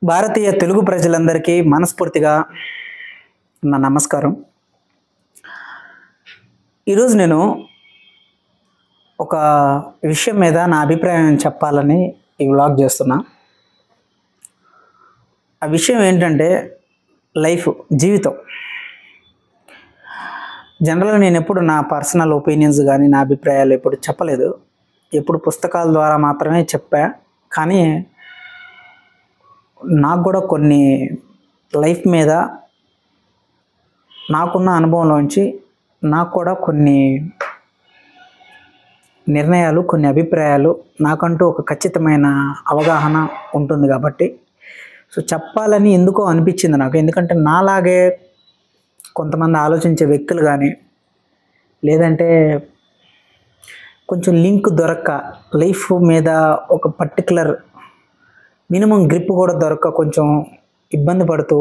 భారతీయ తెలుగు ప్రజలందరికీ మనస్ఫూర్తిగా నా నమస్కారం. ఈరోజు నేను ఒక విషయం మీద నా అభిప్రాయం చెప్పాలని ఈ వ్లాగ్ చేస్తున్నా. ఆ విషయం ఏంటంటే జీవితం. జనరల్గా నేను ఎప్పుడు నా పర్సనల్ ఒపీనియన్స్ కానీ నా అభిప్రాయాలు ఎప్పుడు చెప్పలేదు. ఎప్పుడు పుస్తకాల ద్వారా మాత్రమే చెప్పా. కానీ నాకు కూడా కొన్ని లైఫ్ మీద నాకున్న అనుభవంలోంచి నాకు కూడా కొన్ని నిర్ణయాలు, కొన్ని అభిప్రాయాలు, నాకంటూ ఒక ఖచ్చితమైన అవగాహన ఉంటుంది కాబట్టి చెప్పాలని ఎందుకో అనిపించింది నాకు. ఎందుకంటే నాలాగే కొంతమంది ఆలోచించే వ్యక్తులు కానీ, లేదంటే కొంచెం లింక్ దొరక్క లైఫ్ మీద ఒక పర్టికులర్ మినిమం గ్రిప్ కూడా దొరక్క కొంచెం ఇబ్బంది పడుతూ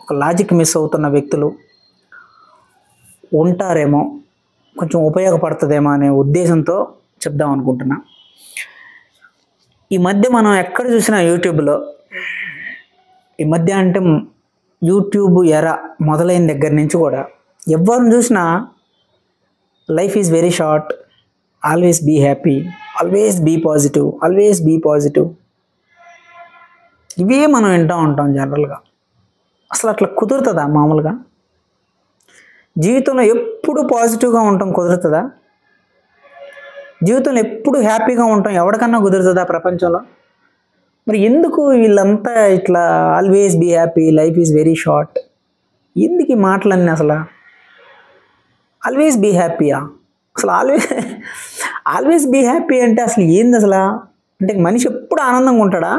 ఒక లాజిక్ మిస్ అవుతున్న వ్యక్తులు ఉంటారేమో, కొంచెం ఉపయోగపడుతుందేమో అనే ఉద్దేశంతో చెప్దాం అనుకుంటున్నా. ఈ మధ్య మనం ఎక్కడ చూసినా యూట్యూబ్లో, ఈ మధ్య అంటే యూట్యూబ్ ఎరా మొదలైన దగ్గర నుంచి కూడా ఎవరిని చూసినా life is very short, always be happy, always be positive, always be positive, ఇవే మనం వింటూ ఉంటాం జనరల్గా. అసలు అట్లా కుదురుతుందా? మామూలుగా జీవితంలో ఎప్పుడు పాజిటివ్గా ఉండటం కుదురుతుందా? జీవితంలో ఎప్పుడు హ్యాపీగా ఉండటం ఎవరికన్నా కుదురుతుందా ప్రపంచంలో? మరి ఎందుకు వీళ్ళంతా ఇట్లా always be happy, life is very short, ఎందుకు ఈ మాటలన్నీ? అసలు ఆల్వేస్ బీ హ్యాపీయా? అసలు ఆల్వేస్ బీ హ్యాపీ అంటే అసలు ఏంది అసలు? అంటే మనిషి ఎప్పుడు ఆనందంగా ఉంటాడా?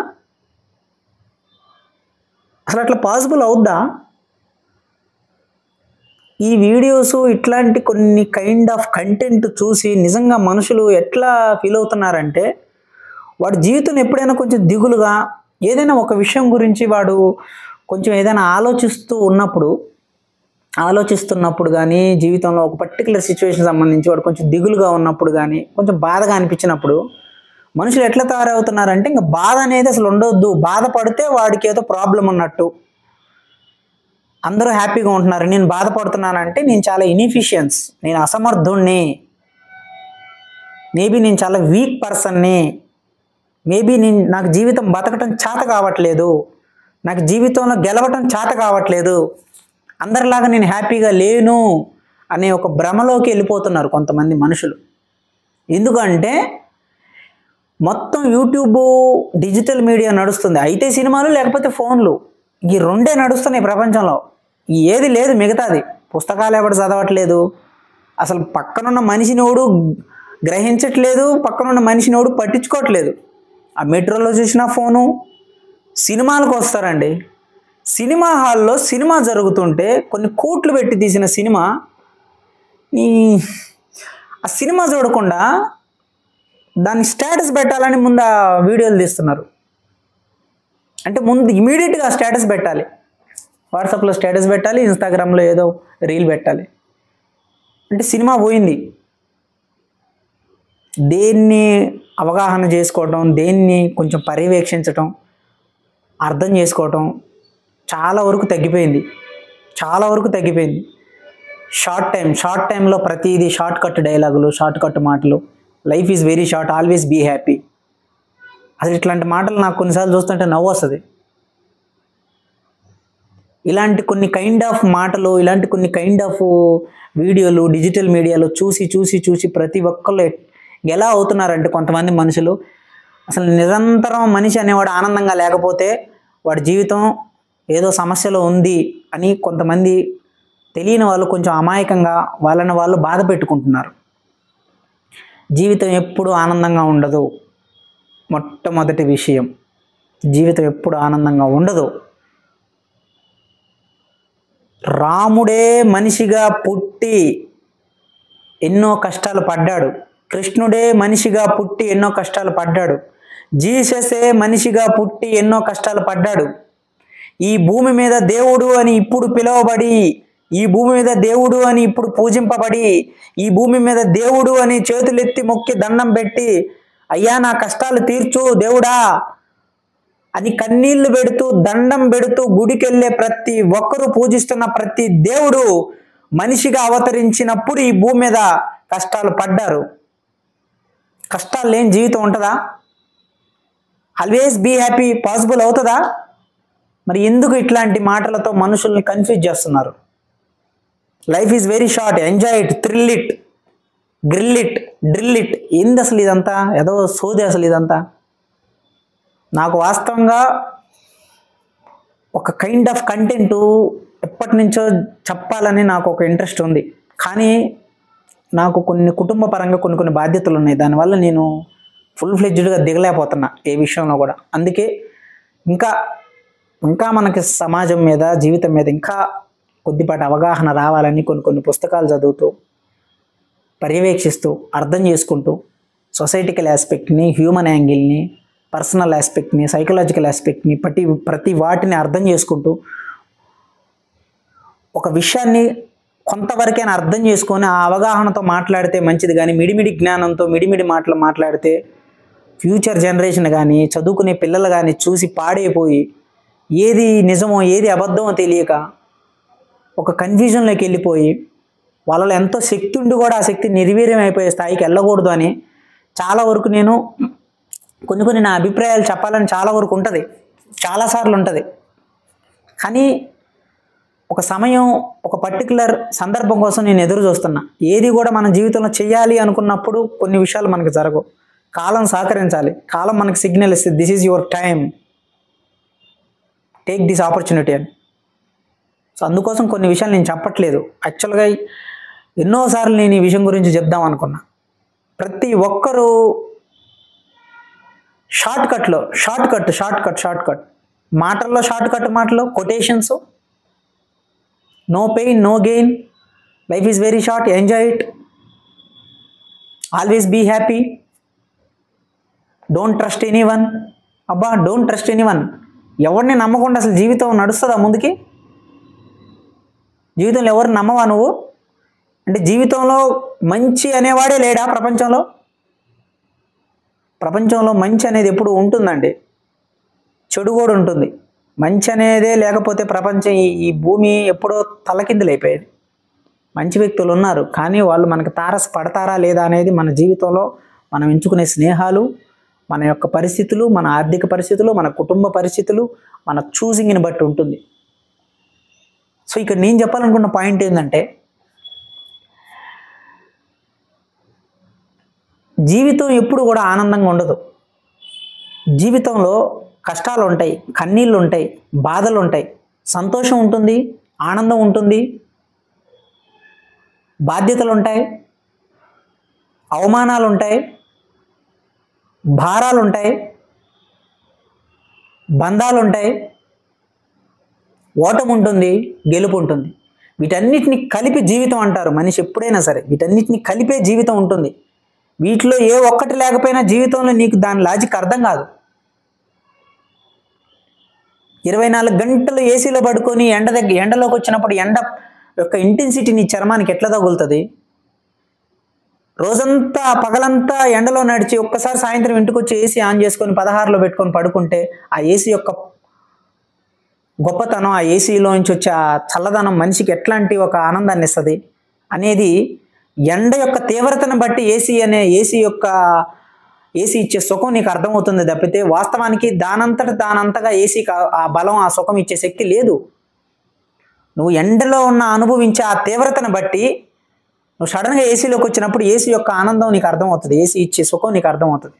అసలు అట్లా పాసిబుల్ అవుద్దా? ఈ వీడియోస్ ఇట్లాంటి కొన్ని కైండ్ ఆఫ్ కంటెంట్ చూసి నిజంగా మనుషులు ఎట్లా ఫీల్ అవుతున్నారంటే, వాడి జీవితం ఎప్పుడైనా కొంచెం దిగులుగా, ఏదైనా ఒక విషయం గురించి వాడు కొంచెం ఏదైనా ఆలోచిస్తున్నప్పుడు కానీ, జీవితంలో ఒక పర్టికులర్ సిచ్యువేషన్ సంబంధించి వాడు కొంచెం దిగులుగా ఉన్నప్పుడు కానీ, కొంచెం బాధగా అనిపించినప్పుడు మనుషులు ఎట్లా తయారవుతున్నారంటే, ఇంకా బాధ అనేది అసలు ఉండొద్దు, బాధపడితే వాడికి ఏదో ప్రాబ్లం ఉన్నట్టు. అందరూ హ్యాపీగా ఉంటున్నారు, నేను బాధపడుతున్నానంటే నేను చాలా ఇన్ఎఫిషియన్స్, నేను అసమర్థుణ్ణి, మేబీ నేను చాలా వీక్ పర్సన్ని, మేబీ నాకు జీవితం బతకటం చేత కావట్లేదు, నాకు జీవితంలో గెలవటం చేత కావట్లేదు, అందరిలాగా నేను హ్యాపీగా లేను అనే ఒక భ్రమలోకి వెళ్ళిపోతున్నారు కొంతమంది మనుషులు. ఎందుకంటే మొత్తం యూట్యూబ్, డిజిటల్ మీడియా నడుస్తుంది, అయితే సినిమాలు లేకపోతే ఫోన్లు, ఈ రెండే నడుస్తున్నాయి ప్రపంచంలో. ఏది లేదు మిగతాది. పుస్తకాలు ఎవడు చదవట్లేదు, అసలు పక్కనున్న మనిషినోడు గ్రహించట్లేదు, పక్కనున్న మనిషినోడు పట్టించుకోవట్లేదు. ఆ మెట్రోలో చూసినా ఫోను. సినిమాలకు వస్తారండి, సినిమా హాల్లో సినిమా జరుగుతుంటే కొన్ని కోట్లు పెట్టి తీసిన సినిమా, ఆ సినిమా చూడకుండా దాన్ని స్టేటస్ పెట్టాలని ముందు ఆ వీడియోలు తీస్తున్నారు. అంటే ముందు ఇమీడియట్గా స్టేటస్ పెట్టాలి, వాట్సాప్లో స్టేటస్ పెట్టాలి, ఇన్స్టాగ్రామ్లో ఏదో రీల్ పెట్టాలి. అంటే సినిమా పోయింది. దేన్ని అవగాహన చేసుకోవటం, దేన్ని కొంచెం పర్యవేక్షించటం, అర్థం చేసుకోవటం చాలా వరకు తగ్గిపోయింది. షార్ట్ టైంలో ప్రతిదీ షార్ట్ కట్ డైలాగులు, షార్ట్ కట్ మాటలు, life is very short, always be happy. అసలు ఇట్లాంటి మాటలు నాకు కొన్నిసార్లు చూస్తుంటే నవ్వు వస్తుంది. ఇలాంటి కొన్ని కైండ్ ఆఫ్ మాటలు, ఇలాంటి కొన్ని కైండ్ ఆఫ్ వీడియోలు డిజిటల్ మీడియాలో చూసి ప్రతి ఒక్కళ్ళు ఎలా అవుతున్నారంటే, కొంతమంది మనుషులు అసలు నిరంతరం మనిషి అనేవాడు ఆనందంగా లేకపోతే వాడి జీవితం ఏదో సమస్యలో ఉంది అని కొంతమంది తెలియని వాళ్ళు కొంచెం అమాయకంగా వాళ్ళని వాళ్ళు బాధ పెట్టుకుంటున్నారు. జీవితం ఎప్పుడు ఆనందంగా ఉండదు. మొట్టమొదటి విషయం, జీవితం ఎప్పుడు ఆనందంగా ఉండదు. రాముడే మనిషిగా పుట్టి ఎన్నో కష్టాలు పడ్డాడు, కృష్ణుడే మనిషిగా పుట్టి ఎన్నో కష్టాలు పడ్డాడు, జీససే మనిషిగా పుట్టి ఎన్నో కష్టాలు పడ్డాడు. ఈ భూమి మీద దేవుడు అని ఇప్పుడు పిలువబడి, ఈ భూమి మీద దేవుడు అని ఇప్పుడు పూజింపబడి, ఈ భూమి మీద దేవుడు అని చేతులెత్తి మొక్కి దండం పెట్టి, అయ్యా నా కష్టాలు తీర్చు దేవుడా అని కన్నీళ్లు పెడుతూ దండం పెడుతూ గుడికెళ్ళే ప్రతి ఒక్కరూ పూజిస్తున్న ప్రతి దేవుడు మనిషిగా అవతరించినప్పుడు ఈ భూమి మీద కష్టాలు పడ్డారు. కష్టాలు లేని జీవితం ఉంటుందా? ఆల్వేస్ బీ హ్యాపీ పాసిబుల్ అవుతుందా? మరి ఎందుకు ఇట్లాంటి మాటలతో మనుషుల్ని కన్ఫ్యూజ్ చేస్తున్నారు? Life is very short, enjoy it, thrill it, grill it, drill it. ఏంది అసలు ఇదంతా? ఏదో సోది అసలు ఇదంతా. నాకు వాస్తవంగా ఒక కైండ్ ఆఫ్ కంటెంట్ ఎప్పటి నుంచో చెప్పాలని నాకు ఒక ఇంట్రెస్ట్ ఉంది. కానీ నాకు కొన్ని కుటుంబ పరంగా కొన్ని బాధ్యతలు ఉన్నాయి. దానివల్ల నేను ఫుల్ ఫ్లెడ్జ్డ్గా దిగలేకపోతున్నా ఏ విషయంలో కూడా. అందుకే ఇంకా మనకి సమాజం మీద, జీవితం మీద ఇంకా కొద్దిపాటి అవగాహన రావాలని కొన్ని పుస్తకాలు చదువుతూ, పర్యవేక్షిస్తూ, అర్థం చేసుకుంటూ, సొసైటికల్ ఆస్పెక్ట్ని, హ్యూమన్ యాంగిల్ని, పర్సనల్ ఆస్పెక్ట్ని, సైకలాజికల్ ఆస్పెక్ట్ని, ప్రతి వాటిని అర్థం చేసుకుంటూ ఒక విషయాన్ని కొంతవరకైనా అర్థం చేసుకొని ఆ అవగాహనతో మాట్లాడితే మంచిది. కానీ మిడిమిడి జ్ఞానంతో మిడిమిడి మాటలు మాట్లాడితే ఫ్యూచర్ జనరేషన్ కానీ, చదువుకునే పిల్లలు కానీ చూసి పాడైపోయి ఏది నిజమో ఏది అబద్ధమో తెలియక ఒక కన్ఫ్యూజన్లోకి వెళ్ళిపోయి వాళ్ళలో ఎంతో శక్తి ఉండి కూడా ఆ శక్తి నిర్వీర్యం అయిపోయే స్థాయికి వెళ్ళకూడదు అని చాలా వరకు నేను కొన్ని నా అభిప్రాయాలు చెప్పాలని చాలా వరకు ఉంటుంది, చాలాసార్లు ఉంటుంది. కానీ ఒక సమయం, ఒక పర్టికులర్ సందర్భం కోసం నేను ఎదురు చూస్తున్నా. ఏది కూడా మన జీవితంలో చేయాలి అనుకున్నప్పుడు కొన్ని విషయాలు మనకు జరగవు. కాలం సహకరించాలి. కాలం మనకు సిగ్నల్ ఇస్తుంది, this is your time, take this opportunity అని. సో అందుకోసం కొన్ని విషయాలు నేను చెప్పట్లేదు. యాక్చువల్గా ఎన్నోసార్లు నేను ఈ విషయం గురించి చెప్దాం అనుకున్నా. ప్రతి ఒక్కరూ షార్ట్ కట్ మాటల్లో, మాటలు, quotations, no pain no gain, life is very short, enjoy it, always be happy, don't trust anyone. అబ్బా, డోంట్ ట్రస్ట్ ఎనీవన్. ఎవరిని నమ్మకుండా అసలు జీవితం నడుస్తుందా ముందుకి? జీవితంలో ఎవరిని నమ్మవా నువ్వు? అంటే జీవితంలో మంచి అనేవాడే లేడా ప్రపంచంలో? ప్రపంచంలో మంచి అనేది ఎప్పుడు ఉంటుందండి, చెడు కూడా ఉంటుంది. మంచి అనేదే లేకపోతే ప్రపంచం, ఈ భూమి ఎప్పుడో తలకిందులైపోయేది. మంచి వ్యక్తులు ఉన్నారు, కానీ వాళ్ళు మనకు తారసపడతారా లేదా అనేది మన జీవితంలో మనం ఎంచుకునే స్నేహాలు, మన యొక్క పరిస్థితులు, మన ఆర్థిక పరిస్థితులు, మన కుటుంబ పరిస్థితులు, మన చూసింగ్ని బట్టి ఉంటుంది. సో ఇక్కడ నేను చెప్పాలనుకున్న పాయింట్ ఏంటంటే, జీవితం ఎప్పుడు కూడా ఆనందంగా ఉండదు. జీవితంలో కష్టాలు ఉంటాయి, కన్నీళ్ళు ఉంటాయి, బాధలు ఉంటాయి, సంతోషం ఉంటుంది, ఆనందం ఉంటుంది, బాధ్యతలు ఉంటాయి, అవమానాలు ఉంటాయి, భారాలు ఉంటాయి, బంధాలు ఉంటాయి, ఓటమి ఉంటుంది, గెలుపు ఉంటుంది. వీటన్నిటిని కలిపి జీవితం అంటారు. మనిషి ఎప్పుడైనా సరే వీటన్నిటిని కలిపే జీవితం ఉంటుంది. వీటిలో ఏ ఒక్కటి లేకపోయినా జీవితంలో నీకు దాని లాజిక్ అర్థం కాదు. 24 గంటలు ఏసీలో పడుకొని ఎండలోకి వచ్చినప్పుడు ఎండ యొక్క ఇంటెన్సిటీ నీ చర్మానికి ఎట్లా తగులుతుంది? రోజంతా పగలంతా ఎండలో నడిచి ఒక్కసారి సాయంత్రం ఇంటికి వచ్చి ఏసీ ఆన్ చేసుకొని 16లో పెట్టుకొని పడుకుంటే ఆ ఏసీ యొక్క గొప్పతనం, ఆ ఏసీలోంచి వచ్చే ఆ చల్లదనం మనిషికి ఎట్లాంటి ఒక ఆనందాన్ని ఇస్తుంది అనేది ఎండ యొక్క తీవ్రతను బట్టి ఏసీ ఇచ్చే సుఖం నీకు అర్థమవుతుంది తప్పితే వాస్తవానికి దానంతగా ఏసీకి ఆ బలం, ఆ సుఖం ఇచ్చే శక్తి లేదు. నువ్వు ఎండలో అనుభవించే ఆ తీవ్రతను బట్టి నువ్వు సడన్గా ఏసీలోకి వచ్చినప్పుడు ఏసీ యొక్క ఆనందం నీకు అర్థమవుతుంది, ఏసీ ఇచ్చే సుఖం నీకు అర్థమవుతుంది.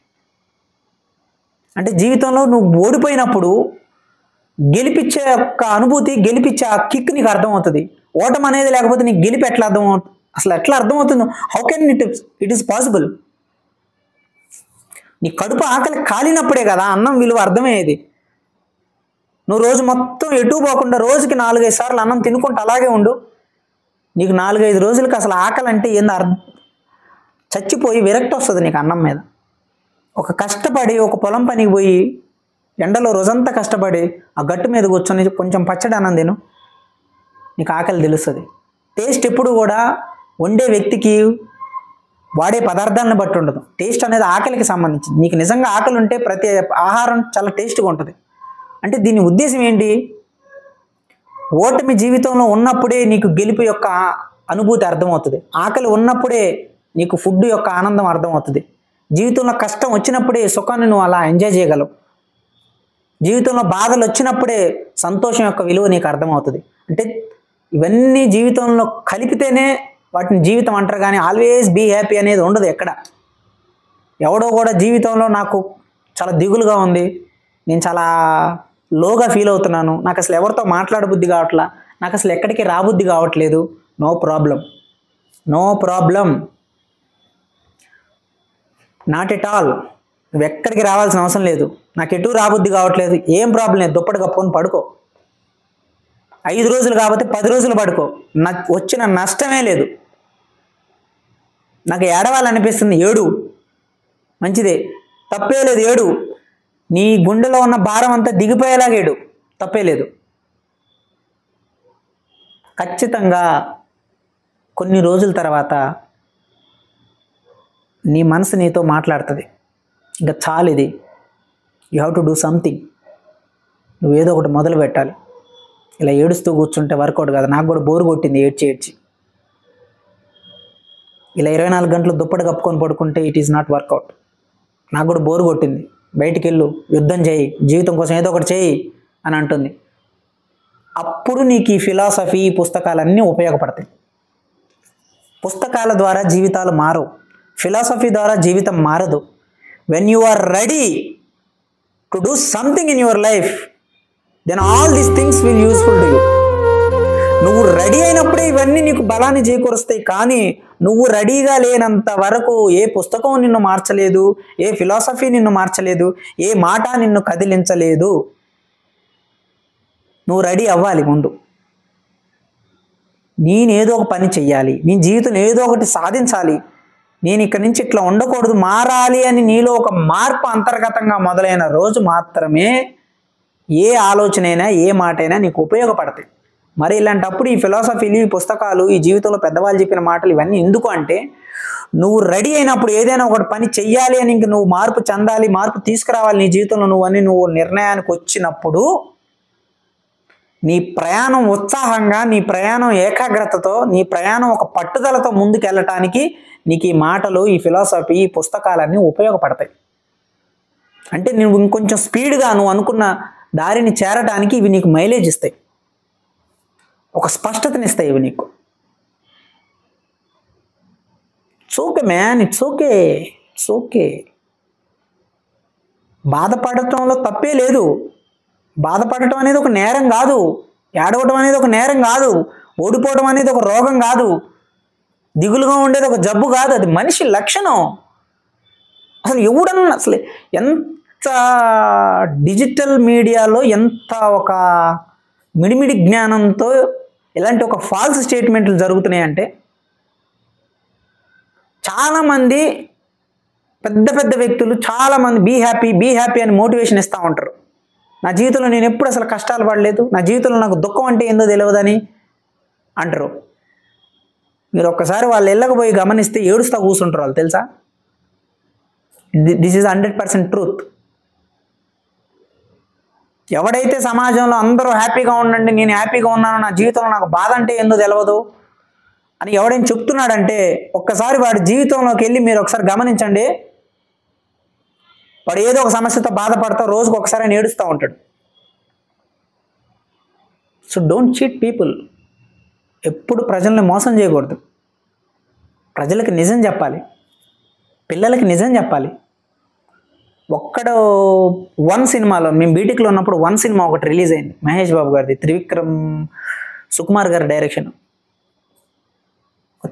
అంటే జీవితంలో నువ్వు ఓడిపోయినప్పుడు గెలిపించే యొక్క అనుభూతి, గెలిపించే ఆ కిక్ నీకు అర్థమవుతుంది. ఓటం అనేది లేకపోతే నీకు గెలిపి ఎట్లా అర్థమవుతుంది? అసలు ఎట్లా అర్థమవుతుంది? How can it is possible? నీ కడుపు ఆకలి కాలినప్పుడే కదా అన్నం విలువ అర్థమయ్యేది. నువ్వు రోజు మొత్తం ఎటు పోకుండా రోజుకి 4-5 సార్లు అన్నం తినుకుంటూ అలాగే ఉండు, నీకు 4-5 రోజులకి అసలు ఆకలి అంటే ఏందో చచ్చిపోయి విరక్తి వస్తుంది నీకు అన్నం మీద. ఒక కష్టపడి ఒక పొలం పనికి పోయి ఎండలో రోజంతా కష్టపడి ఆ గట్టు మీద కూర్చొని కొంచెం పచ్చడి అన్నం తిను, నీకు ఆకలి తెలుస్తుంది. టేస్ట్ ఎప్పుడు కూడా వండే వ్యక్తికి వాడే పదార్థాలను బట్టి ఉండదు. టేస్ట్ అనేది ఆకలికి సంబంధించింది. నీకు నిజంగా ఆకలి ఉంటే ప్రతి ఆహారం చాలా టేస్ట్గా ఉంటుంది. అంటే దీని ఉద్దేశం ఏంటి? ఓటమి జీవితంలో ఉన్నప్పుడే నీకు గెలుపు యొక్క అనుభూతి అర్థమవుతుంది. ఆకలి ఉన్నప్పుడే నీకు ఫుడ్ యొక్క ఆనందం అర్థమవుతుంది. జీవితంలో కష్టం వచ్చినప్పుడే సుఖాన్ని నువ్వు అలా ఎంజాయ్ చేయగలవు. జీవితంలో బాధలు వచ్చినప్పుడే సంతోషం యొక్క విలువ నీకు అర్థమవుతుంది. అంటే ఇవన్నీ జీవితంలో కలిపితేనే వాటిని జీవితం అంటారు, కానీ ఆల్వేస్ బీ హ్యాపీ అనేది ఉండదు ఎక్కడ. ఎవడో కూడా జీవితంలో నాకు చాలా దిగులుగా ఉంది, నేను చాలా లోగా ఫీల్ అవుతున్నాను, నాకు అసలు ఎవరితో మాట్లాడబుద్ధి కావట్లా, నాకు అసలు ఎక్కడికి రాబుద్ధి కావట్లేదు, no problem, no problem, not at all. నువ్వు ఎక్కడికి రావాల్సిన అవసరం లేదు. నాకు ఎటు రాబుద్ధి కావట్లేదు, ఏం ప్రాబ్లం లేదు, దుప్పటి కప్పుకొని పడుకో. 5 రోజులు కాబట్టి 10 రోజులు పడుకో, నాకు వచ్చిన నష్టమే లేదు. నాకు ఏడవాలనిపిస్తుంది, ఏడు, మంచిదే, తప్పే లేదు, ఏడు. నీ గుండెలో ఉన్న భారం అంతా దిగిపోయేలాగా ఏడు, తప్పే లేదు. ఖచ్చితంగా కొన్ని రోజుల తర్వాత నీ మనసు నీతో మాట్లాడుతుంది, ఇంకా చాలు ఇది, you have to do something, నువ్వు ఏదో ఒకటి మొదలు పెట్టాలి. ఇలా ఏడుస్తూ కూర్చుంటే వర్కౌట్ కాదు. నాకు కూడా బోరు కొట్టింది ఏడ్చి. ఇలా 24 గంటలు దుప్పటి కప్పుకొని పడుకుంటే ఇట్ ఈస్ నాట్ వర్కౌట్. నాకు కూడా బోరు కొట్టింది, బయటికి వెళ్ళు, యుద్ధం చేయి, జీవితం కోసం ఏదో ఒకటి చేయి అని అంటుంది. అప్పుడు నీకు ఈ ఫిలాసఫీ, ఈ పుస్తకాలన్నీ ఉపయోగపడతాయి. పుస్తకాల ద్వారా జీవితాలు మారవు, ఫిలాసఫీ ద్వారా జీవితం మారదు. When you are ready to do something in your life, then all these things will useful to you. నువ్వు రెడీ అయినప్పుడే ఇవన్నీ నీకు బలాన్ని చేకూరుస్తాయి. కానీ నువ్వు రెడీగా లేనంత వరకు ఏ పుస్తకం నిన్ను మార్చలేదు, ఏ ఫిలాసఫీ నిన్ను మార్చలేదు, ఏ మాట నిన్ను కదిలించలేదు. నువ్వు రెడీ అవ్వాలి ముందు. నేనేదో ఒక పని చెయ్యాలి, నీ జీవితం ఏదో ఒకటి సాధించాలి, నేను ఇక్కడి నుంచి ఇట్లా ఉండకూడదు, మారాలి అని నీలో ఒక మార్పు అంతర్గతంగా మొదలైన రోజు మాత్రమే ఏ ఆలోచనైనా ఏ మాటైనా నీకు ఉపయోగపడతాయి. మరి ఇలాంటప్పుడు ఈ ఫిలాసఫీలు, ఈ పుస్తకాలు, ఈ జీవితంలో పెద్దవాళ్ళు చెప్పిన మాటలు ఇవన్నీ ఎందుకు అంటే, నువ్వు రెడీ అయినప్పుడు ఏదైనా ఒకటి పని చెయ్యాలి అని, ఇంక నువ్వు మార్పు చెందాలి, మార్పు తీసుకురావాలి నీ జీవితంలో నువ్వు నిర్ణయానికి వచ్చినప్పుడు నీ ప్రయాణం ఉత్సాహంగా, నీ ప్రయాణం ఏకాగ్రతతో, నీ ప్రయాణం ఒక పట్టుదలతో ముందుకు వెళ్ళటానికి నీకు ఈ మాటలు, ఈ ఫిలాసఫీ, ఈ పుస్తకాలన్నీ ఉపయోగపడతాయి. అంటే నువ్వు ఇంకొంచెం స్పీడ్గా నువ్వు అనుకున్న దారిని చేరటానికి ఇవి నీకు మైలేజ్ ఇస్తాయి, ఒక స్పష్టతనిస్తాయి ఇవి నీకు. It's okay man, it's okay, it's okay. బాధపడటంలో తప్పే లేదు. బాధపడటం అనేది ఒక నేరం కాదు, ఏడవటం అనేది ఒక నేరం కాదు, ఓడిపోవడం అనేది ఒక రోగం కాదు, దిగులుగా ఉండేది ఒక జబ్బు కాదు, అది మనిషి లక్షణం. అసలు ఎవడన్నా అసలు ఎంత డిజిటల్ మీడియాలో ఎంత ఒక మిడిమిడి జ్ఞానంతో ఇలాంటి ఒక ఫాల్స్ స్టేట్మెంట్లు జరుగుతున్నాయంటే, చాలామంది పెద్ద పెద్ద వ్యక్తులు చాలామంది బీ హ్యాపీ అని మోటివేషన్ ఇస్తూ ఉంటారు. నా జీవితంలో నేను ఎప్పుడు అసలు కష్టాలు పడలేదు, నా జీవితంలో నాకు దుఃఖం అంటే ఏందో తెలియదని అంటారు. మీరు ఒక్కసారి వాళ్ళు వెళ్ళకపోయి గమనిస్తే ఏడుస్తూ కూర్చుంటారు వాళ్ళు, తెలుసా? This is 100% truth. ఎవడైతే సమాజంలో అందరూ హ్యాపీగా ఉండండి, నేను హ్యాపీగా ఉన్నాను, నా జీవితంలో నాకు బాధ అంటే ఏందో తెలియదు అని ఎవడైనా చెప్తున్నాడంటే, ఒక్కసారి వాడి జీవితంలోకి వెళ్ళి మీరు ఒకసారి గమనించండి. వాడు ఏదో ఒక సమస్యతో బాధపడతా రోజుకు ఒకసారి ఏడుస్తూ ఉంటాడు. So don't cheat people. ఎప్పుడు ప్రజల్ని మోసం చేయకూడదు. ప్రజలకు నిజం చెప్పాలి, పిల్లలకి నిజం చెప్పాలి. ఒక్కడు 1 సినిమాలో, మేము బీటెక్లో ఉన్నప్పుడు 1 సినిమా ఒకటి రిలీజ్ అయింది, మహేష్ బాబు గారిది, త్రివిక్రమ్ సుకుమార్ గారి డైరెక్షన్.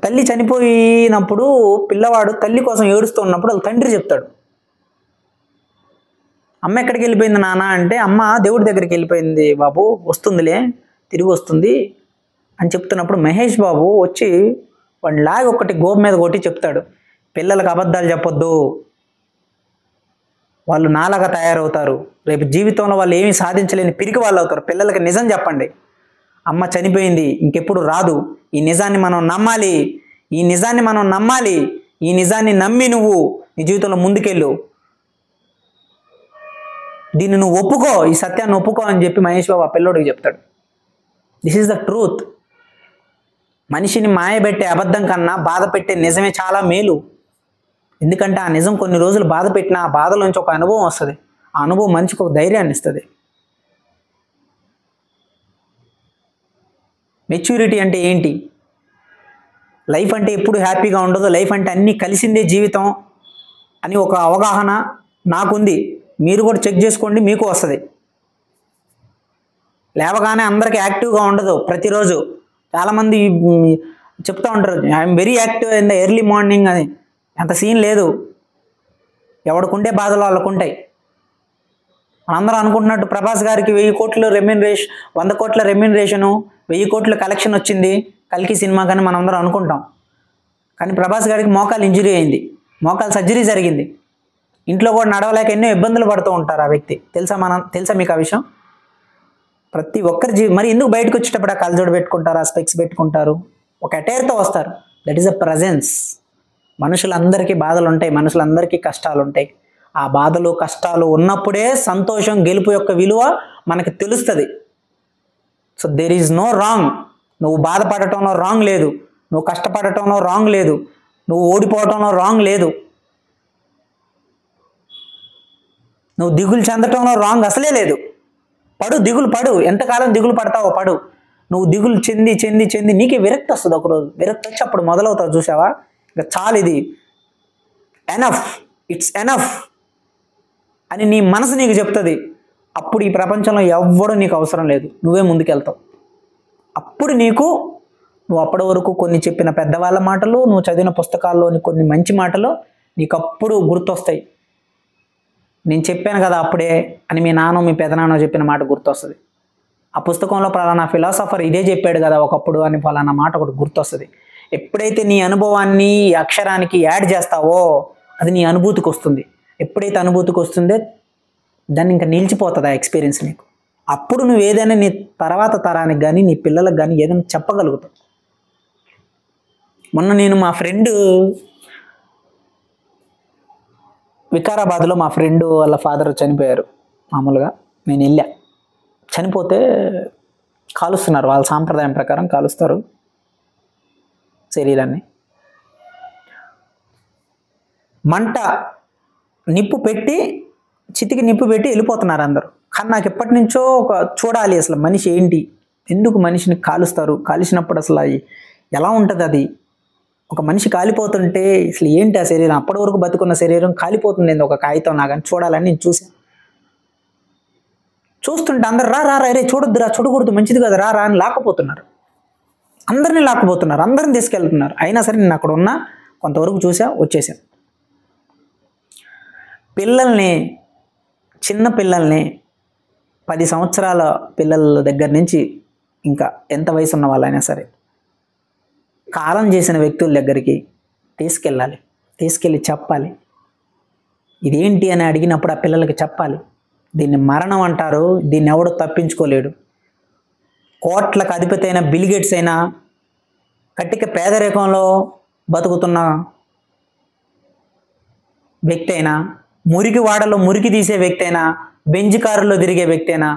తల్లి చనిపోయినప్పుడు పిల్లవాడు తల్లి కోసం ఏడుస్తూ ఉన్నప్పుడు వాళ్ళ తండ్రి చెప్తాడు, అమ్మ ఎక్కడికి వెళ్ళిపోయింది నాన్న అంటే, అమ్మ దేవుడి దగ్గరికి వెళ్ళిపోయింది బాబు, వస్తుందిలే, తిరిగి వస్తుంది అని చెప్తున్నప్పుడు మహేష్ బాబు వచ్చి వాడిని లాగి ఒకటి గోపు మీద కొట్టి చెప్తాడు, పిల్లలకు అబద్ధాలు చెప్పొద్దు, వాళ్ళు నాలాగా తయారవుతారు, రేపు జీవితంలో వాళ్ళు ఏమీ సాధించలేని పిరికి వాళ్ళు అవుతారు, పిల్లలకి నిజం చెప్పండి, అమ్మ చనిపోయింది, ఇంకెప్పుడు రాదు, ఈ నిజాన్ని మనం నమ్మాలి, ఈ నిజాన్ని మనం నమ్మాలి, ఈ నిజాన్ని నమ్మి నువ్వు నీ జీవితంలో ముందుకెళ్ళు. దీన్ని నువ్వు ఒప్పుకో, ఈ సత్యాన్ని ఒప్పుకో అని చెప్పి మహేష్ బాబు ఆ పిల్లోడికి చెప్తాడు. This is the truth. మనిషిని మాయబెట్టే అబద్ధం కన్నా బాధ పెట్టే నిజమే చాలా మేలు. ఎందుకంటే ఆ నిజం కొన్ని రోజులు బాధ పెట్టినా ఆ బాధలోంచి ఒక అనుభవం వస్తుంది. ఆ అనుభవం మనిషికి ఒక ధైర్యాన్ని ఇస్తుంది. మెచ్యూరిటీ అంటే ఏంటి? లైఫ్ అంటే ఎప్పుడు హ్యాపీగా ఉండదు, లైఫ్ అంటే అన్నీ కలిసిందే జీవితం అని ఒక అవగాహన నాకుంది. మీరు కూడా చెక్ చేసుకోండి, మీకు వస్తుంది. లేవగానే అందరికీ యాక్టివ్గా ఉండదు ప్రతిరోజు. చాలామంది చెప్తూ ఉంటారు, I'm very active in the early morning అని. అంత సీన్ లేదు. ఎవడుకుంటే బాధలు వాళ్ళకు ఉంటాయి. మనందరం అనుకుంటున్నట్టు ప్రభాస్ గారికి 1000 కోట్ల రెమ్యూనరేషన్, 100 కోట్ల రెమ్యూనరేషను, 1000 కోట్ల కలెక్షన్ వచ్చింది కల్కి సినిమా కానీ మనందరం అనుకుంటాం. కానీ ప్రభాస్ గారికి మోకాలు ఇంజురీ అయింది, మోకాలు సర్జరీ జరిగింది. ఇంట్లో కూడా నడవలేక ఎన్నో ఇబ్బందులు పడుతూ ఉంటారు ఆ వ్యక్తి. తెలుసా మీకు ఆ విషయం? ప్రతి ఒక్కరి మరి ఎందుకు బయటకు వచ్చేటప్పుడు ఆ కళ్ళజోడు పెట్టుకుంటారు, ఆ స్పెక్స్ పెట్టుకుంటారు? ఒక అటైర్తో వస్తారు. That is a presence. మనుషులందరికీ బాధలు ఉంటాయి, మనుషులందరికీ కష్టాలు ఉంటాయి. ఆ బాధలు కష్టాలు ఉన్నప్పుడే సంతోషం, గెలుపు యొక్క విలువ మనకి తెలుస్తుంది. So there is no wrong. నువ్వు బాధపడటంలో రాంగ్ లేదు, నువ్వు కష్టపడటంలో రాంగ్ లేదు, నువ్వు ఓడిపోవటంలో రాంగ్ లేదు, నువ్వు దిగులు చెందటంలో రాంగ్ అసలే లేదు. దిగులు పడు, ఎంతకాలం దిగులు పడతావో పడు. నువ్వు దిగులు చెంది చెంది చెంది నీకే విరక్తి వస్తుంది. ఒకరోజు విరక్తి వచ్చి అప్పుడు మొదలవుతావు. చూసావా, ఇక చాలు, ఇది ఎనఫ్, ఇట్స్ ఎనఫ్ అని నీ మనసు నీకు చెప్తుంది. అప్పుడు ఈ ప్రపంచంలో ఎవ్వడూ నీకు అవసరం లేదు, నువ్వే ముందుకెళ్తావు. అప్పుడు నువ్వు అప్పటి వరకు కొన్ని చెప్పిన పెద్దవాళ్ళ మాటలు, నువ్వు చదివిన పుస్తకాల్లోని కొన్ని మంచి మాటలు నీకు అప్పుడు గుర్తొస్తాయి. నేను చెప్పాను కదా అప్పుడే అని మీ నాన్న మీ పెదనాన్న చెప్పిన మాట గుర్తొస్తుంది. ఆ పుస్తకంలో ఫలానా ఫిలాసఫర్ ఇదే చెప్పాడు కదా ఒకప్పుడు అని ఫలానా మాట ఒకటి గుర్తొస్తుంది. ఎప్పుడైతే నీ అనుభవాన్ని ఈ అక్షరానికి యాడ్ చేస్తావో అది నీ అనుభూతికి వస్తుంది. ఎప్పుడైతే అనుభూతికి వస్తుందో దాన్ని ఇంకా నిలిచిపోతుంది ఆ ఎక్స్పీరియన్స్ నీకు. అప్పుడు నువ్వు ఏదైనా నీ తర్వాత తరానికి కానీ నీ పిల్లలకు కానీ ఏదైనా చెప్పగలుగుతావు. మొన్న నేను మా ఫ్రెండ్ వికారాబాద్లో, మా ఫ్రెండ్ వాళ్ళ ఫాదర్ చనిపోయారు. మామూలుగా నేను వెళ్ళా. చనిపోతే కాలుస్తున్నారు, వాళ్ళ సాంప్రదాయం ప్రకారం కాలుస్తారు శరీరాన్ని. నిప్పు పెట్టి చితికి నిప్పు పెట్టి వెళ్ళిపోతున్నారు అందరూ. కానీ నాకు ఎప్పటి నుంచో చూడాలి అసలు మనిషి ఏంటి, ఎందుకు మనిషిని కాలుస్తారు, కాల్చినప్పుడు అసలు ఎలా ఉంటుంది అది, ఒక మనిషి కాలిపోతుంటే అసలు ఏంటి ఆ శరీరం, అప్పటి వరకు బతుకున్న శరీరం కాలిపోతుంది ఏంది ఒక కాగితం నాగని చూడాలని నేను చూస్తుంటే అందరు రా రే చూడొద్దురా, చూడకూడదు, మంచిది కదా, రా అని లాక్కుపోతున్నారు. అందరినీ లాక్కుపోతున్నారు, అందరిని తీసుకెళ్తున్నారు. అయినా సరే నేను అక్కడ ఉన్నా, కొంతవరకు వచ్చేసాను. చిన్న పిల్లల్ని 10 సంవత్సరాల పిల్లల దగ్గర నుంచి ఇంకా ఎంత వయసు ఉన్న వాళ్ళైనా సరే కాలం చేసిన వ్యక్తుల దగ్గరికి తీసుకెళ్ళి చెప్పాలి. ఇదేంటి అని అడిగినప్పుడు ఆ పిల్లలకి చెప్పాలి. దీన్ని మరణం అంటారు, దీన్ని ఎవడు తప్పించుకోలేడు. కోట్లకు అధిపతి అయిన బిల్ గేట్స్ అయినా, కట్టిక పేదరికంలో బతుకుతున్న వ్యక్తి అయినా, మురికి వాడలో మురికి తీసే వ్యక్తి అయినా, బెంజ్ కారులో తిరిగే వ్యక్తి అయినా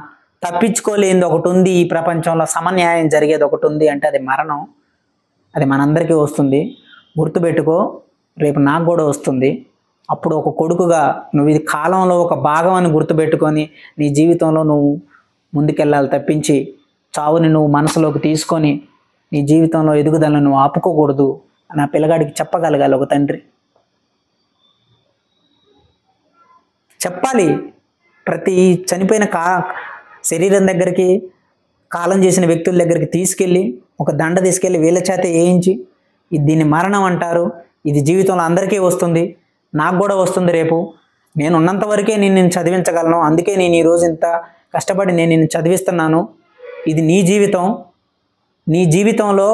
తప్పించుకోలేనిది ఒకటి ఉంది ఈ ప్రపంచంలో, సమన్యాయం జరిగేది ఒకటి ఉంది అంటే అది మరణం. అది మనందరికీ వస్తుంది. గుర్తుపెట్టుకో, రేపు నాకు కూడా వస్తుంది. అప్పుడు ఒక కొడుకుగా నువ్వు ఇది కాలంలో ఒక భాగం అని గుర్తుపెట్టుకొని నీ జీవితంలో నువ్వు ముందుకెళ్ళాలి తప్పించి చావుని నువ్వు మనసులోకి తీసుకొని నీ జీవితంలో ఎదుగుదలను నువ్వు ఆపుకోకూడదు అని ఆ పిల్లగాడికి చెప్పగలగాలి ఒక తండ్రి. చెప్పాలి. ప్రతి చనిపోయిన శరీరం దగ్గరికి, కాలం చేసిన వ్యక్తుల దగ్గరికి తీసుకెళ్ళి ఒక దండ తీసుకెళ్ళి వీళ్ళ చేత వేయించి దీన్ని మరణం అంటారు, ఇది జీవితంలో అందరికీ వస్తుంది, నాకు కూడా వస్తుంది రేపు, నేను ఉన్నంత వరకే నేను చదివించగలను, అందుకే నేను ఈరోజు ఇంత కష్టపడి నేను నిన్ను చదివిస్తున్నాను. ఇది నీ జీవితం, నీ జీవితంలో